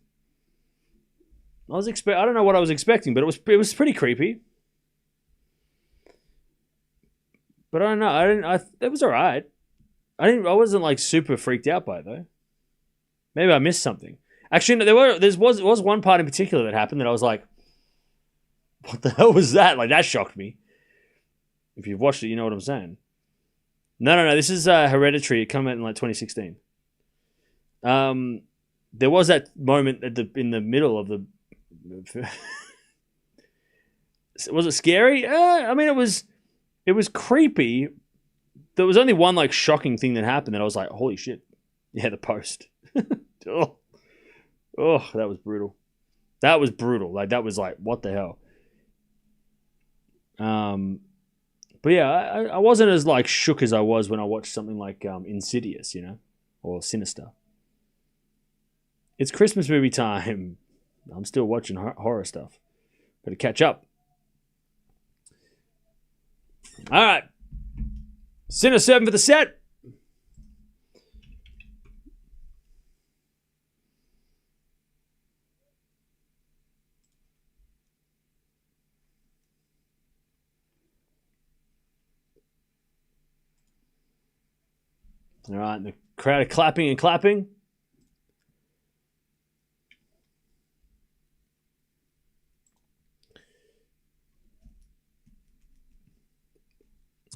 S1: know what I was expecting, but it was pretty creepy. But I don't know. It was all right. I wasn't like super freaked out by it though. Maybe I missed something. Actually, no, there was one part in particular that happened that I was like, "What the hell was that?" Like that shocked me. If you've watched it, you know what I'm saying. No. This is Hereditary. It came out in like 2016. There was that moment in the middle of the. Was it scary? I mean, it was creepy. There was only one like shocking thing that happened that I was like, "Holy shit!" Yeah, the post. Oh, that was brutal. That was brutal. Like that was like, what the hell? But yeah, I wasn't as like shook as I was when I watched something like Insidious, or Sinister. It's Christmas movie time. I'm still watching horror stuff. Got to catch up. All right. Sinner 7 for the set. All right, the crowd are clapping and clapping.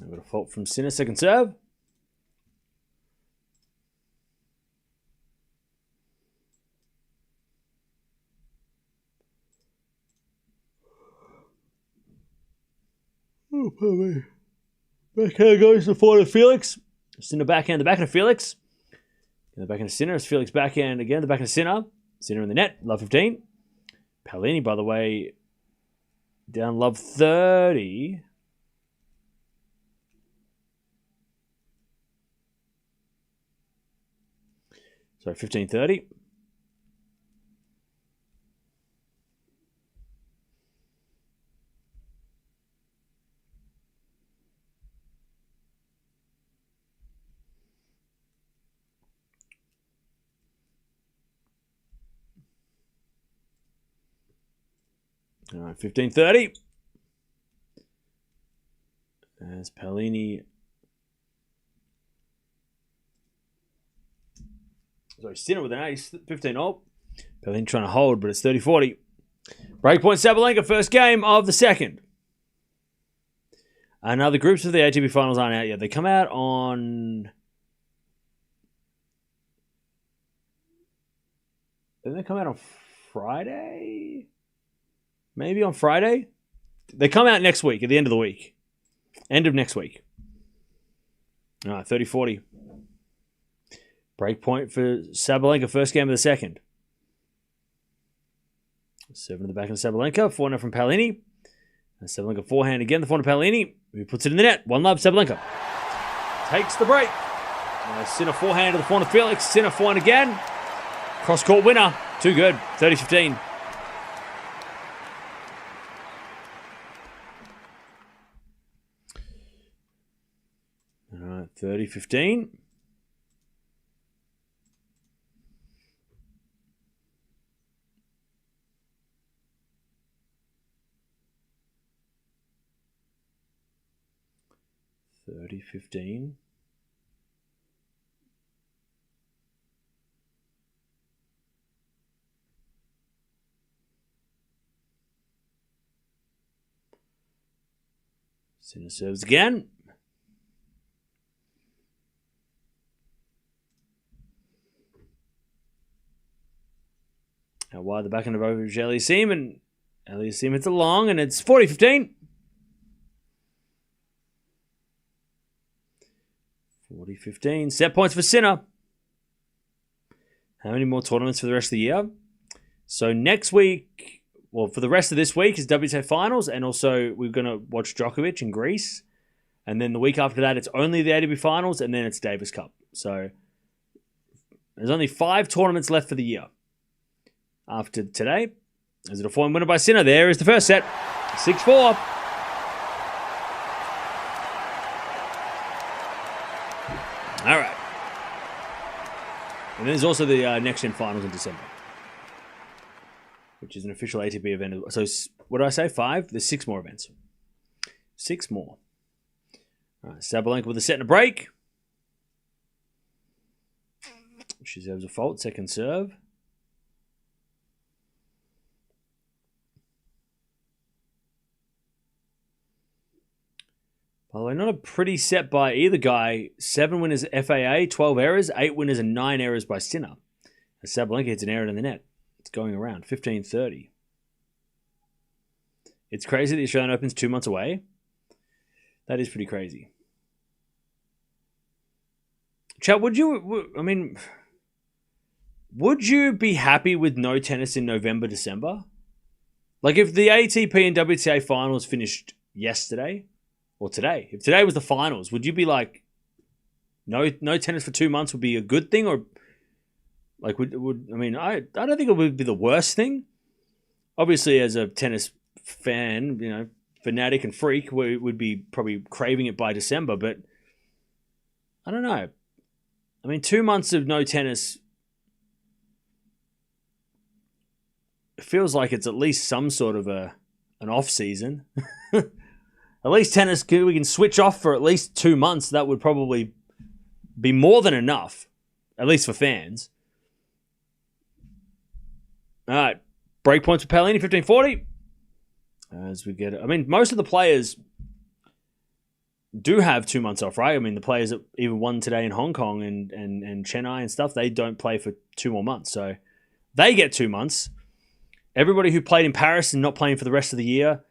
S1: I've got a fault from Sinner, second serve. Oh, pardon me. Backhand goes to forward of Felix. Sinner backhand, the backhand of Felix. And the backhand of Sinner. It's Felix backhand again, the backhand of Sinner. Sinner in the net, love 15. Paolini, by the way, down love 30. Sorry, 15-30. All right, 15-30. As Paolini. Sorry, Sinner with an ace. 15-0. Paolini trying to hold, but it's 30-40. Breakpoint Sabalenka, first game of the second. Now the groups of the ATP Finals aren't out yet. They come out on... Didn't they come out on Friday? Maybe on Friday? They come out next week, at the end of the week. End of next week. All right, 30-40. Breakpoint for Sabalenka, first game of the second. 7 in the back of Sabalenka, forehand from Paolini. And Sabalenka forehand again, the forehand of Paolini, who puts it in the net. One love, Sabalenka. Takes the break. Sinner forehand to the forehand of Felix. Sinner forehand again. Cross-court winner. Too good. 30-15. All right, 30-15. 30-15. Sinner serves again. Now wide the backhand of over Aliassime, and Aliassime hits it long, and it's 40-15. 40-15. Set points for Sinner. How many more tournaments for the rest of the year? So next week, well, for the rest of this week is WTA Finals, and also we're going to watch Djokovic in Greece. And then the week after that, it's only the ATP Finals, and then it's Davis Cup. So there's only 5 tournaments left for the year. After today, is it a 4-1 winner by Sinner? There is the first set. 6-4. All right. And there's also the Next Gen Finals in December, which is an official ATP event. So what did I say? 5? There's 6 more events. 6 more. All right, Sabalenka with a set and a break. She deserves a fault. Second serve. By the way, not a pretty set by either guy. 7 winners FAA, 12 errors, 8 winners and 9 errors by Sinner. As Sabalenka hits an error in the net. It's going around, 15-30. It's crazy the Australian Open's 2 months away. That is pretty crazy. Chat, would you be happy with no tennis in November, December? Like if the ATP and WTA finals finished yesterday or today, if today was the finals, would you be like, no tennis for 2 months would be a good thing? Or like, I don't think it would be the worst thing. Obviously, as a tennis fan, fanatic and freak, we would be probably craving it by December, but I don't know. 2 months of no tennis feels like it's at least some sort of an off season. At least tennis, we can switch off for at least 2 months. That would probably be more than enough, at least for fans. All right, break points for Paolini, 15-40. As we get it. Most of the players do have 2 months off, right? The players that even won today in Hong Kong and Chennai and stuff, they don't play for 2 more months. So they get 2 months. Everybody who played in Paris and not playing for the rest of the year,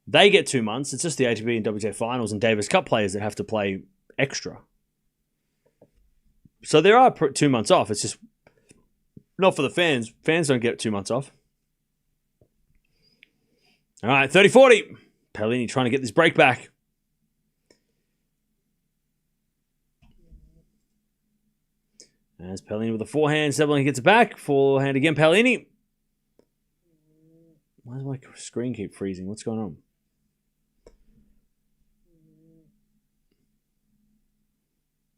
S1: they get 2 months. It's just the ATP and WTA Finals and Davis Cup players that have to play extra. So there are 2 months off. It's just not for the fans. Fans don't get 2 months off. All right, 30-40. Paolini trying to get this break back. As Paolini with a forehand, Sabalenka gets it back. Forehand again, Paolini. Why does my screen keep freezing? What's going on?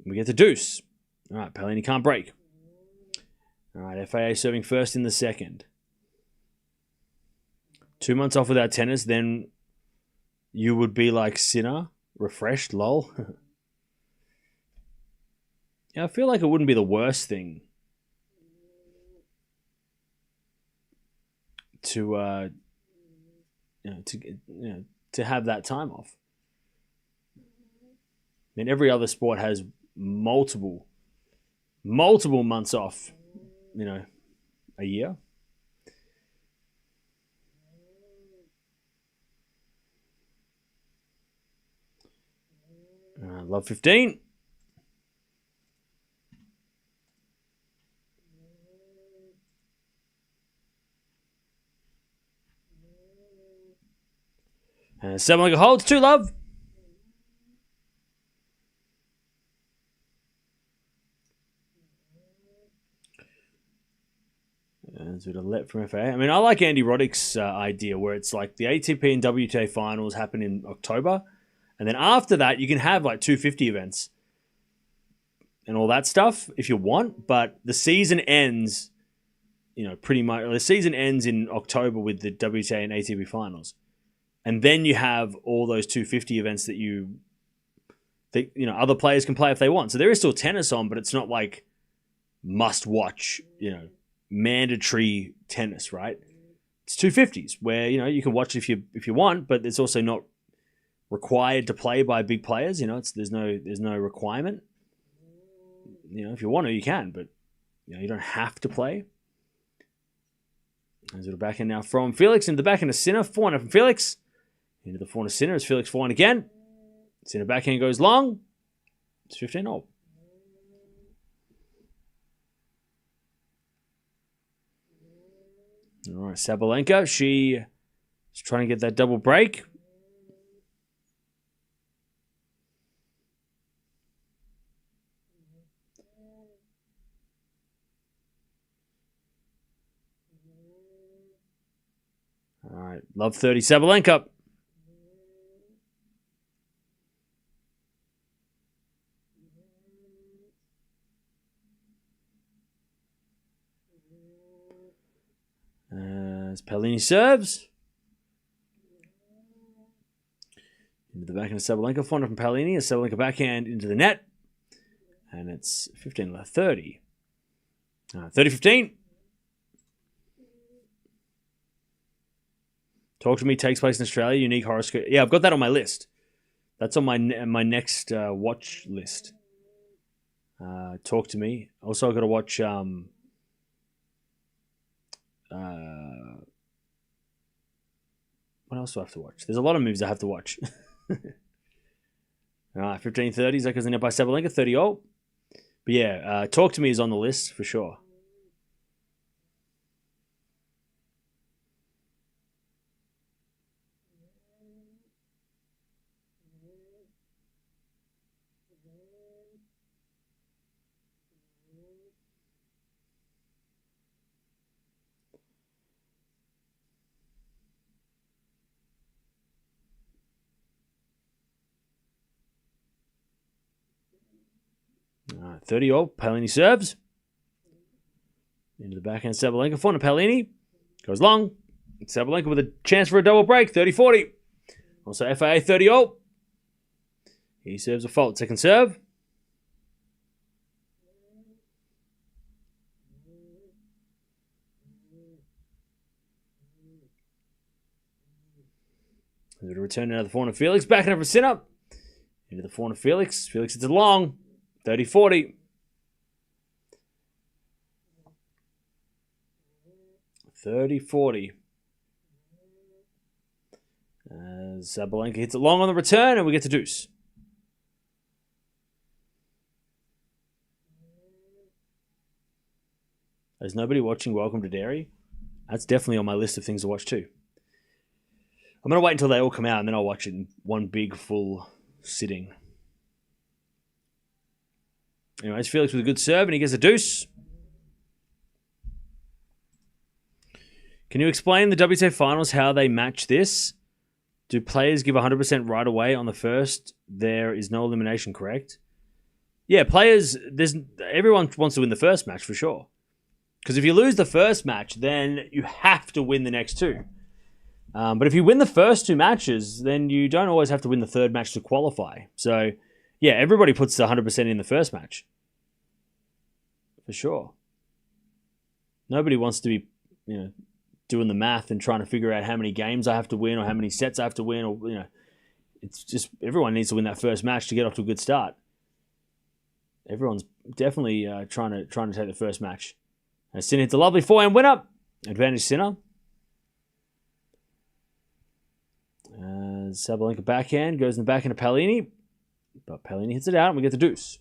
S1: We get the deuce. All right, Paolini can't break. All right, FAA serving first in the second. 2 months off without tennis, then you would be like Sinner, refreshed, lol. Yeah, I feel like it wouldn't be the worst thing to have that time off. Every other sport has multiple months off, a year. Love 15. And Sabalenka holds 2 love. And sort of let from FA. I like Andy Roddick's idea where it's like the ATP and WTA finals happen in October. And then after that, you can have like 250 events and all that stuff if you want. But the season ends, pretty much. The season ends in October with the WTA and ATP finals. And then you have all those 250 events that other players can play if they want. So there is still tennis on, but it's not like must watch, mandatory tennis, right? It's 250s where, you can watch if you want, but it's also not required to play by big players. There's no requirement. If you want to, you can, but you don't have to play. There's a backhand now from Felix into the backhand of Sinner. Forehand from Felix into the forehand of Sinner as Felix forehand again. Sinner backhand goes long. It's 15-all. All right, Sabalenka. She is trying to get that double break. All right, love 30 Sabalenka. As Paolini serves. Into the backhand of Sabalenka. Forehand from Paolini. As Sabalenka backhand into the net. And it's 15-30. 30-15. Talk to Me takes place in Australia. Unique horoscope. Yeah, I've got that on my list. That's on my next watch list. Talk to Me. Also, I've got to watch... what else do I have to watch? There's a lot of movies I have to watch. All right, 15-30. That goes in by Sabalenka, 30-all. But yeah, Talk to Me is on the list for sure. All right, 30-all. Paolini serves. Into the backhand, Sabalenka. Forehand to Paolini. Goes long. Sabalenka with a chance for a double break. 30-40. Also FAA 30-all. He serves a fault. Second serve. There's a return out of the forehand of Felix. Backhand over Sinner. Into the forehand of Felix. Felix hits it long. 30-40. 30-40. As Sabalenka hits it long on the return, and we get to deuce. There's nobody watching Welcome to Dairy. That's definitely on my list of things to watch too. I'm going to wait until they all come out, and then I'll watch it in one big, full sitting. Anyways, Felix with a good serve, and he gets a deuce. Can you explain the WTA Finals, how they match this? Do players give 100% right away on the first? There is no elimination, correct? Yeah, players, everyone wants to win the first match for sure. Because if you lose the first match, then you have to win the next two. But if you win the first two matches, then you don't always have to win the third match to qualify. So, yeah, everybody puts 100% in the first match. For sure. Nobody wants to be, doing the math and trying to figure out how many games I have to win or how many sets I have to win. Or, it's just everyone needs to win that first match to get off to a good start. Everyone's definitely trying to take the first match. And Sinner hits a lovely forehand winner. Advantage Sinner. Sabalenka backhand goes in the backhand of Paolini. But Paolini hits it out and we get the deuce.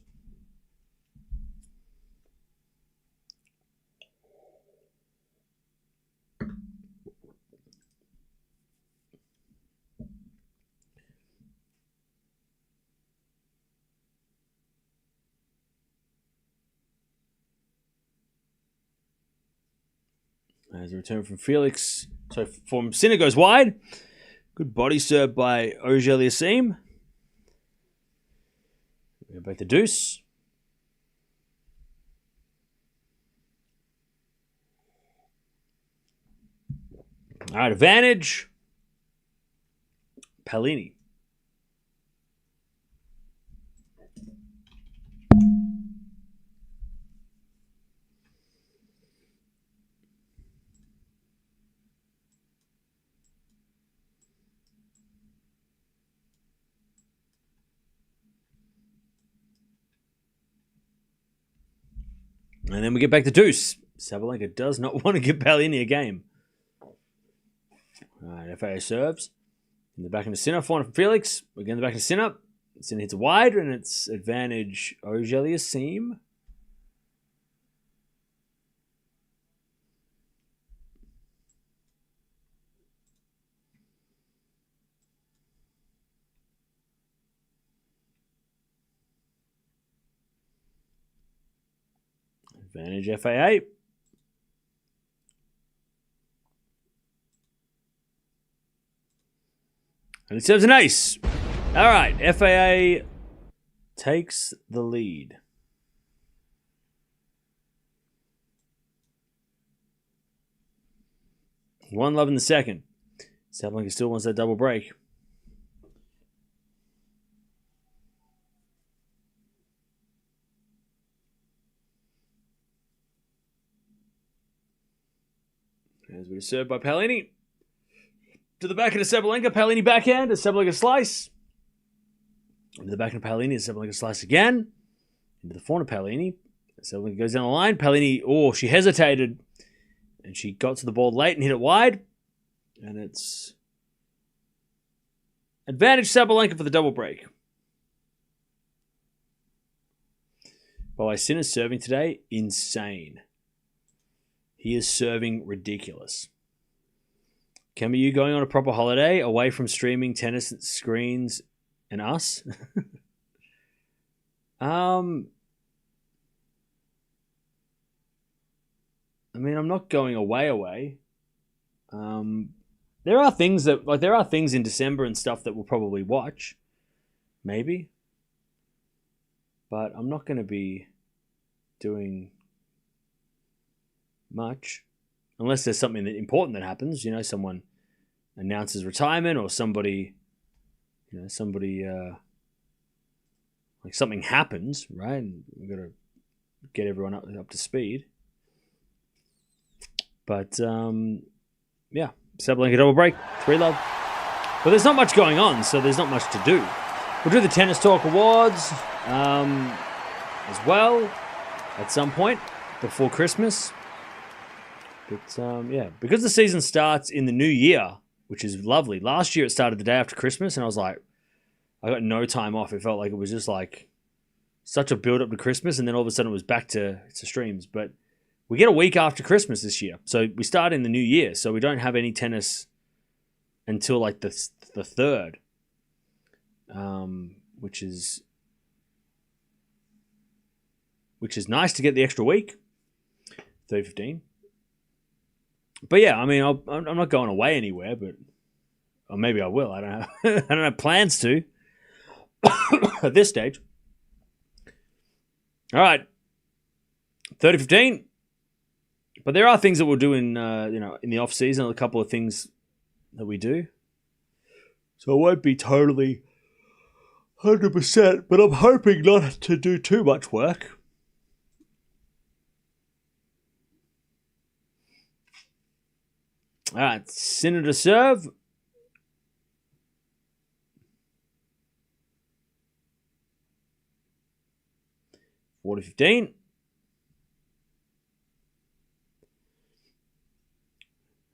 S1: As a return from Felix. So from Sinner goes wide. Good body serve by Auger-Aliassime. We go back to deuce. All right, advantage. Paolini. And then we get back to deuce. Sabalenka does not want to give Paolini a game. All right, FAA serves. In the back into Sinner, forehand from Felix. Again, the back into Sinner. Sinner hits wide, and it's advantage Auger-Aliassime. Advantage FAA. And it serves an ace. All right, FAA takes the lead. One love in the second. Sabalenka still wants that double break. As we served by Paolini. To the back of the Sabalenka. Paolini backhand. A Sabalenka slice. Into the back of Paolini. A Sabalenka slice again. Into the forehand of Paolini. Sabalenka goes down the line. Paolini, she hesitated. And she got to the ball late and hit it wide. And it's advantage Sabalenka for the double break. By the way, Sinner's serving today, insane. He is serving ridiculous. Kemba, you going on a proper holiday away from streaming tennis screens and us? I mean, I'm not going away. There are things in December and stuff that we'll probably watch, maybe. But I'm not going to be doing much unless there's something important that happens. Someone announces retirement or somebody like something happens, right? And we've got to get everyone up to speed. But yeah, Sabalenka double break, 3-love. But there's not much going on, so there's not much to do. We'll do the Tennis Talk Awards as well at some point before Christmas. But yeah, because the season starts in the new year, which is lovely. Last year it started the day after Christmas, and I was like, I got no time off. It felt like it was just like such a build up to Christmas, and then all of a sudden it was back to streams. But we get a week after Christmas this year, so we start in the new year. So we don't have any tennis until like the 3rd, which is nice to get the extra week, 30-15. But yeah, I mean, I'm not going away anywhere, or maybe I will. I don't have I don't have plans to at this stage. All right, 30-15. But there are things that we'll do in the off season. A couple of things that we do. So it won't be totally 100%, but I'm hoping not to do too much work. All right, Sinner to serve. (40-15).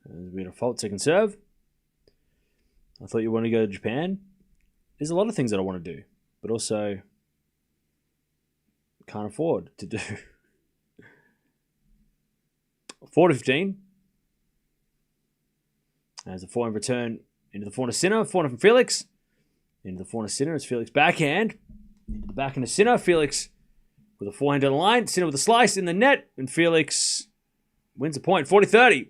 S1: There's a bit of fault, second serve. I thought you wanted to go to Japan. There's a lot of things that I want to do, but also can't afford to do. 4-15. There's a forehand return into the forehand of Sinner. Forehand from Felix. Into the forehand of Sinner. It's Felix backhand. Into the backhand of Sinner. Felix with a forehand down the line. Sinner with a slice in the net. And Felix wins a point. 40-30.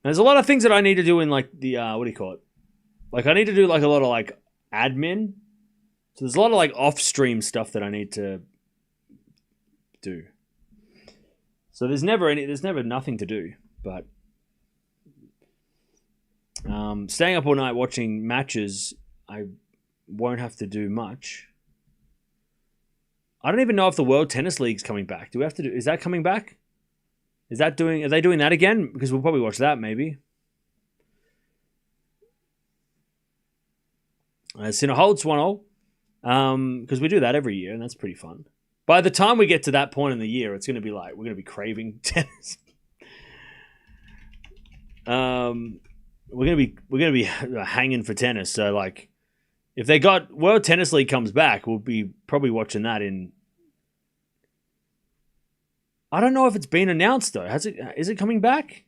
S1: There's a lot of things that I need to do in like the, what do you call it? Like I need to do like a lot of like admin. So there's a lot of like off-stream stuff that I need to do. So there's never nothing to do. But staying up all night watching matches, I won't have to do much. I don't even know if the World Tennis League's coming back. Do we have to do? Is that coming back? Are they doing that again? Because we'll probably watch that maybe. Sinner holds 1-0. Because we do that every year, and that's pretty fun. By the time we get to that point in the year, it's going to be like we're going to be craving tennis. We're gonna be hanging for tennis. So like, if they got World Tennis League comes back, we'll be probably watching that in. I don't know if it's been announced though. Is it coming back?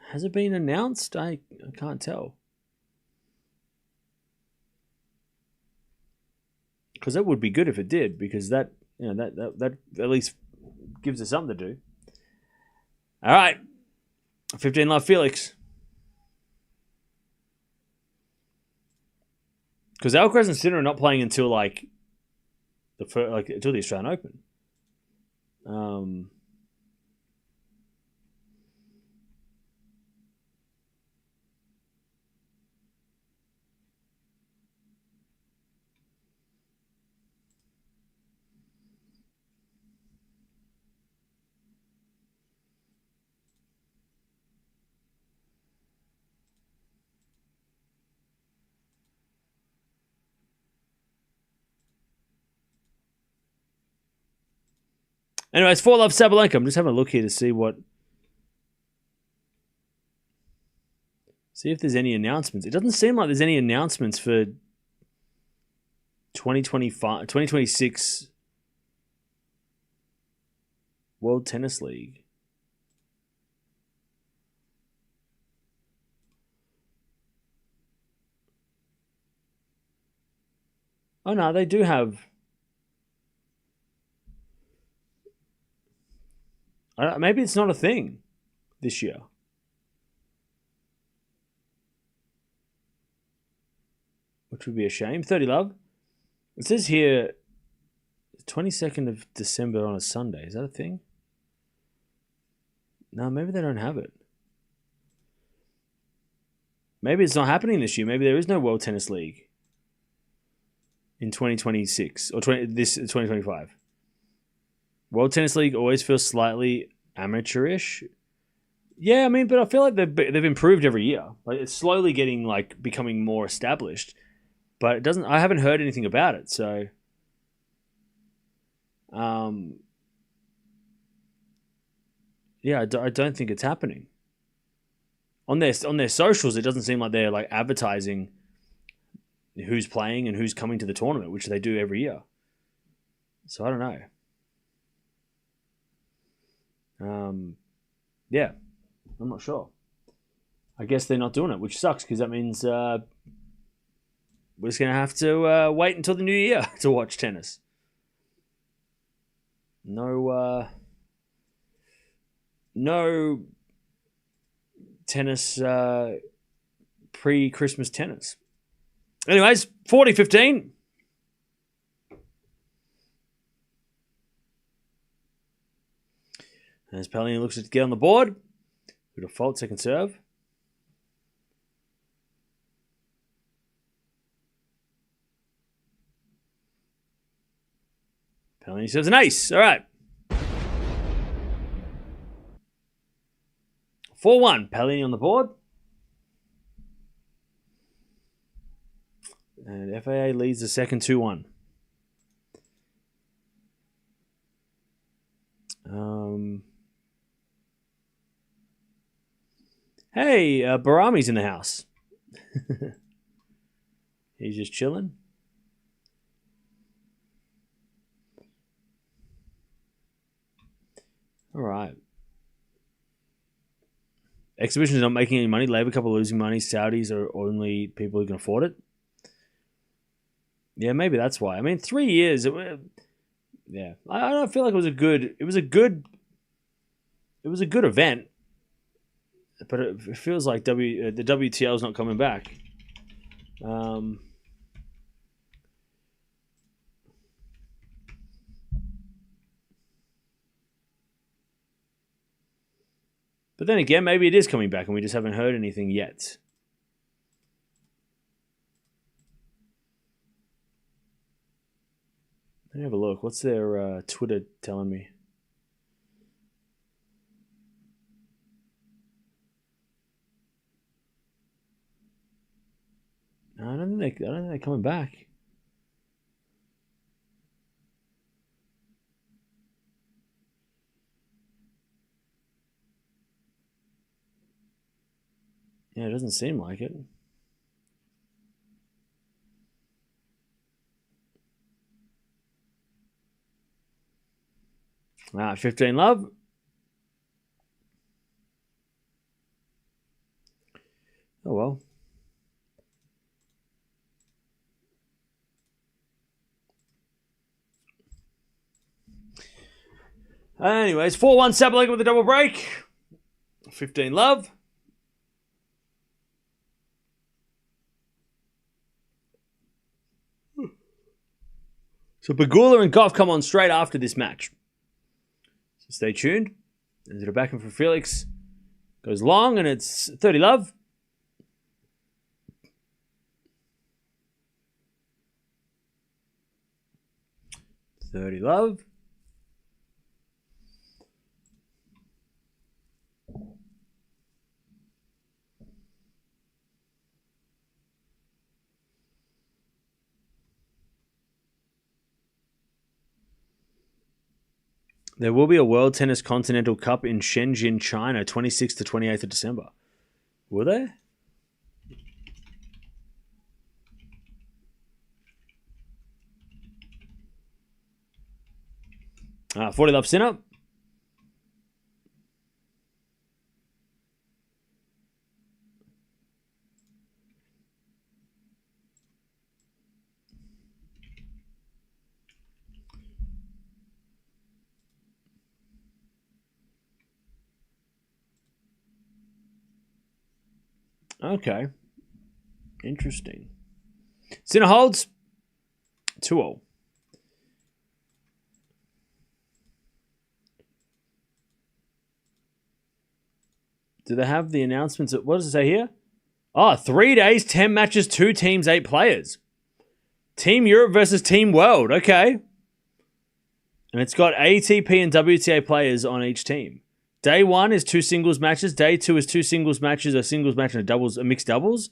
S1: Has it been announced? I can't tell. Because that would be good if it did, because that at least gives us something to do. All right. 15 love Felix. Because Alcaraz and Sinner are not playing until until the Australian Open. Anyways, 4 love Sabalenka. I'm just having a look here to see if there's any announcements. It doesn't seem like there's any announcements for 2026 World Tennis League. Oh no, they do have. Maybe it's not a thing this year. Which would be a shame. 30 love. It says here 22nd of December on a Sunday. Is that a thing? No, maybe they don't have it. Maybe it's not happening this year. Maybe there is no World Tennis League in 2026 or 2025. World Tennis League always feels slightly amateurish. Yeah, I mean, but I feel like they've improved every year. Like it's slowly getting becoming more established, but it doesn't. I haven't heard anything about it, so yeah, I don't think it's happening. On their socials, it doesn't seem like they're advertising who's playing and who's coming to the tournament, which they do every year. So I don't know. Yeah, I'm not sure. I guess they're not doing it, which sucks because that means we're just going to have to wait until the new year to watch tennis. No tennis, pre-Christmas tennis. Anyways, 40-15. As Paolini looks to get on the board. With a fault, second serve. Paolini serves an ace. All right. 4-1. Paolini on the board. And FAA leads the second 2-1. Hey, Barami's in the house. He's just chilling. All right. Exhibitions not making any money. Labour Cup are losing money. Saudis are only people who can afford it. Yeah, maybe that's why. I mean, 3 years. Yeah, I don't feel like it was a good event, but it feels like the WTL is not coming back. But then again, maybe it is coming back and we just haven't heard anything yet. Let me have a look. What's their Twitter telling me? think they're coming back. Yeah, it doesn't seem like it. All right, 15 love. Oh, well. Anyways, 4-1 Sabalenka with a double break. 15 love. So Pegula and Gauff come on straight after this match. So stay tuned. Is it back in for Felix? Goes long and it's 30 love. There will be a World Tennis Continental Cup in Shenzhen, China, 26th to 28th of December. Will there? 40 love Sinner. Okay. Interesting. Sinner holds 2-0. Do they have the announcements? What does it say here? 3 days, 10 matches, 2 teams, 8 players. Team Europe versus Team World. Okay. And it's got ATP and WTA players on each team. Day 1 is 2 singles matches. Day 2 is 2 singles matches, a singles match and a mixed doubles.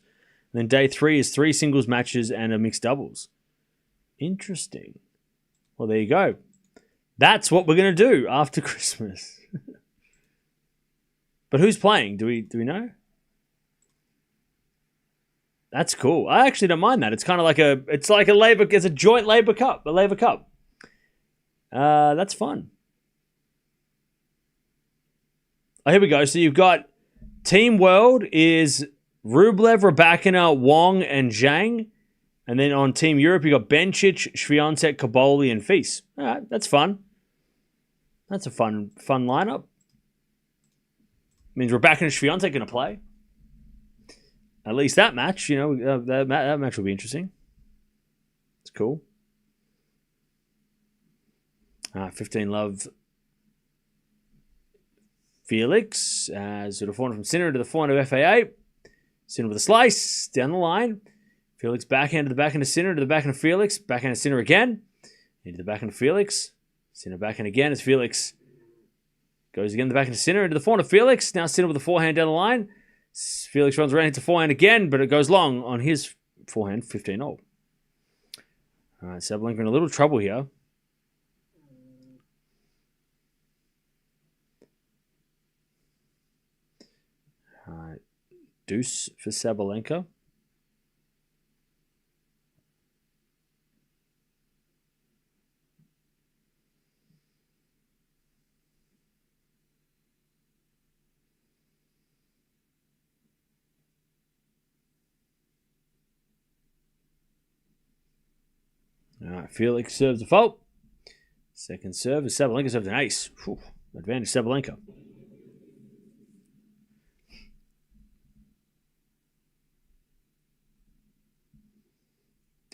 S1: And then day 3 is 3 singles matches and a mixed doubles. Interesting. Well, there you go. That's what we're going to do after Christmas. But who's playing? Do we know? That's cool. I actually don't mind that. It's kind of like it's a joint Labour Cup, a Labour Cup. That's fun. Oh, here we go. So you've got Team World is Rublev, Raducanu, Wong, and Zhang. And then on Team Europe, you've got Bencic, Swiatek, Kaboli, and Fils. All right, that's fun. That's a fun lineup. Means Raducanu and Swiatek are going to play. At least that match, that match will be interesting. It's cool. 15 love Felix. Sort of forehand from Sinner to the forehand of FAA. Sinner with a slice down the line. Felix backhand to the backhand of Sinner to the backhand of Felix. Backhand of Sinner again. Into the backhand of Felix. Sinner backhand again as Felix goes again to the backhand of Sinner into the forehand of Felix. Now Sinner with the forehand down the line. Felix runs around into forehand again, but it goes long on his forehand, 15-0. All right, Sabalenka in a little trouble here. All right, deuce for Sabalenka. All right, Felix serves a fault. Second serve is Sabalenka serves an ace. Whew, advantage Sabalenka.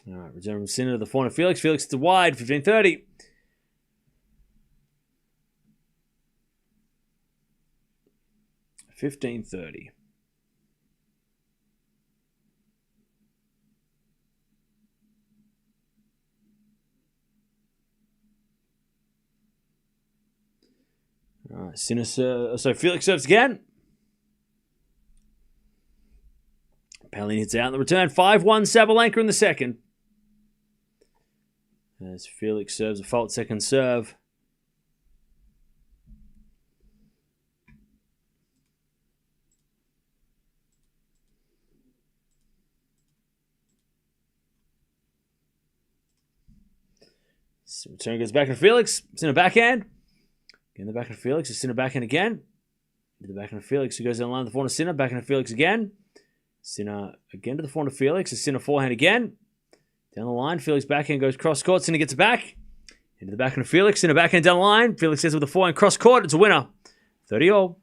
S1: All right, return from Sinner to the forehand of Felix. Felix to wide, 15-30. All right, Sinner so Felix serves again. Paolini hits out in the return. 5-1 Sabalenka in the second. As Felix serves a fault second serve. So return goes back to Felix. Sinner backhand. Again, the backhand to Felix. It's Sinner backhand again. To the backhand to Felix, who goes down the line to the forehand to Sinner. Backhand to Felix again. Sinner again to the forehand to Felix. It's Sinner forehand again. Down the line. Felix backhand goes cross court. Sinner gets it back. Into the backhand to Felix. Sinner backhand down the line. Felix gets it with the forehand cross court. It's a winner. 30-all.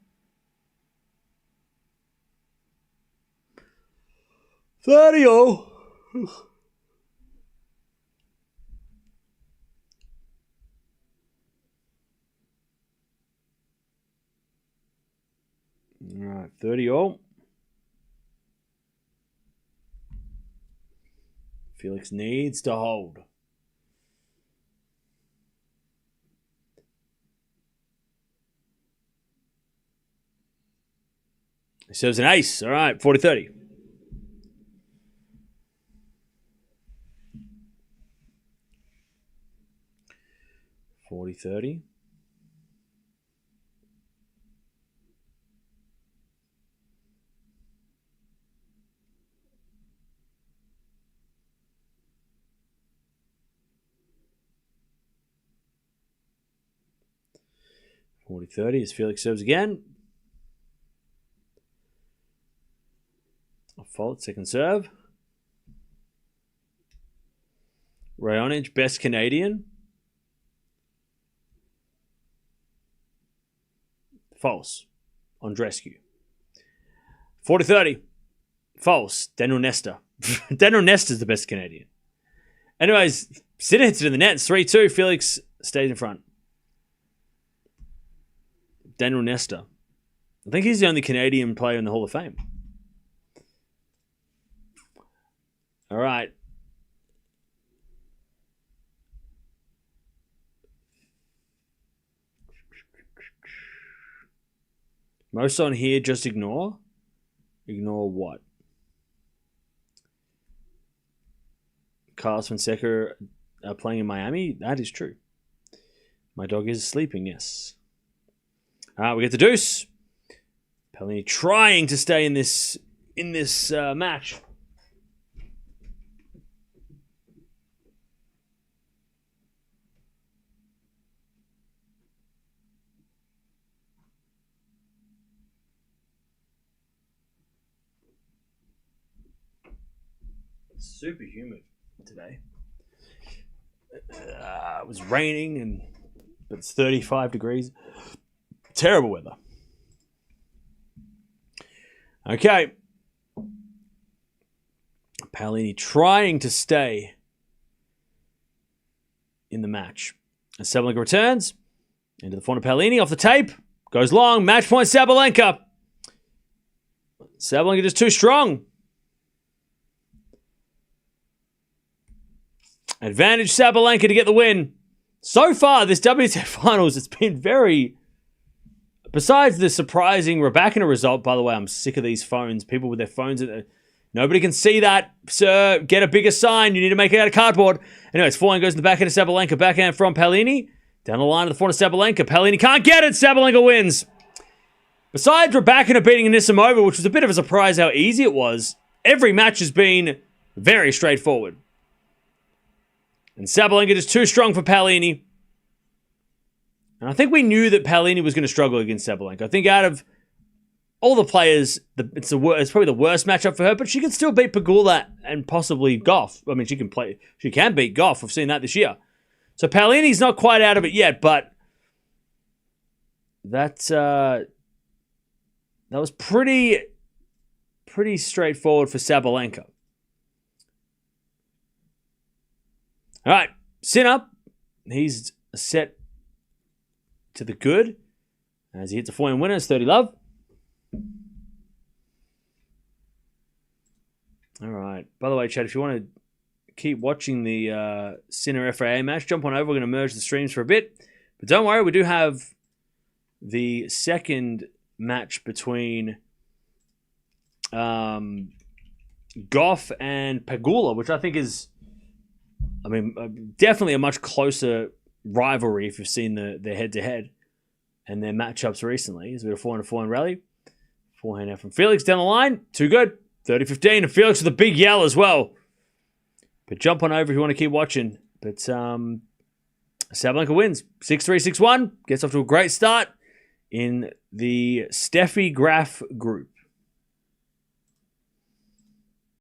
S1: 30-all. All right, 30-all. Felix needs to hold. He serves an ace. All right, 40-30. $40-30. $40-30 as Felix serves again. A fault, second serve. Raonic, best Canadian. False. Andrescu. 40-30. False. Daniel Nesta. Daniel Nesta's the best Canadian. Anyways, Sinner hits it in the net. It's 3-2. Felix stays in front. Daniel Nesta. I think he's the only Canadian player in the Hall of Fame. All right. Most on here, just ignore. Ignore what? Carlos Fonseca are playing in Miami? That is true. My dog is sleeping, yes. All right, we get the deuce. Paolini trying to stay in this match. Super humid today. It was raining, but it's 35 degrees. Terrible weather. Okay. Paolini trying to stay in the match. As Sabalenka returns into the front of Paolini off the tape. Goes long. Match point Sabalenka. Sabalenka just too strong. Advantage Sabalenka to get the win. So far, this WTA Finals, it's been very... Besides the surprising Raducanu result, by the way, I'm sick of these phones. People with their phones. Nobody can see that, sir. Get a bigger sign. You need to make it out of cardboard. Anyways, forehand goes in the backhand of Sabalenka. Backhand from Paolini. Down the line to the front of Sabalenka. Paolini can't get it. Sabalenka wins. Besides Raducanu beating Anisimova, which was a bit of a surprise how easy it was, every match has been very straightforward. And Sabalenka just too strong for Paolini. And I think we knew that Paolini was going to struggle against Sabalenka. I think out of all the players, it's probably the worst matchup for her, but she can still beat Pegula and possibly Gauff. I mean, she can beat Gauff. We've seen that this year. So Paolini's not quite out of it yet, but that was pretty straightforward for Sabalenka. All right, Sinner, he's set to the good as he hits a forehand winner. It's 30-love. All right. By the way, Chad, if you want to keep watching the Sinner FAA match, jump on over. We're going to merge the streams for a bit. But don't worry, we do have the second match between Gauff and Pegula, which I think is, definitely a much closer rivalry if you've seen their head-to-head and their matchups recently. There's a bit of forehand rally. Forehand now from Felix down the line. Too good. 30-15. And Felix with a big yell as well. But jump on over if you want to keep watching. But Sabalenka wins. 6-3, 6-1. Gets off to a great start in the Steffi Graf group.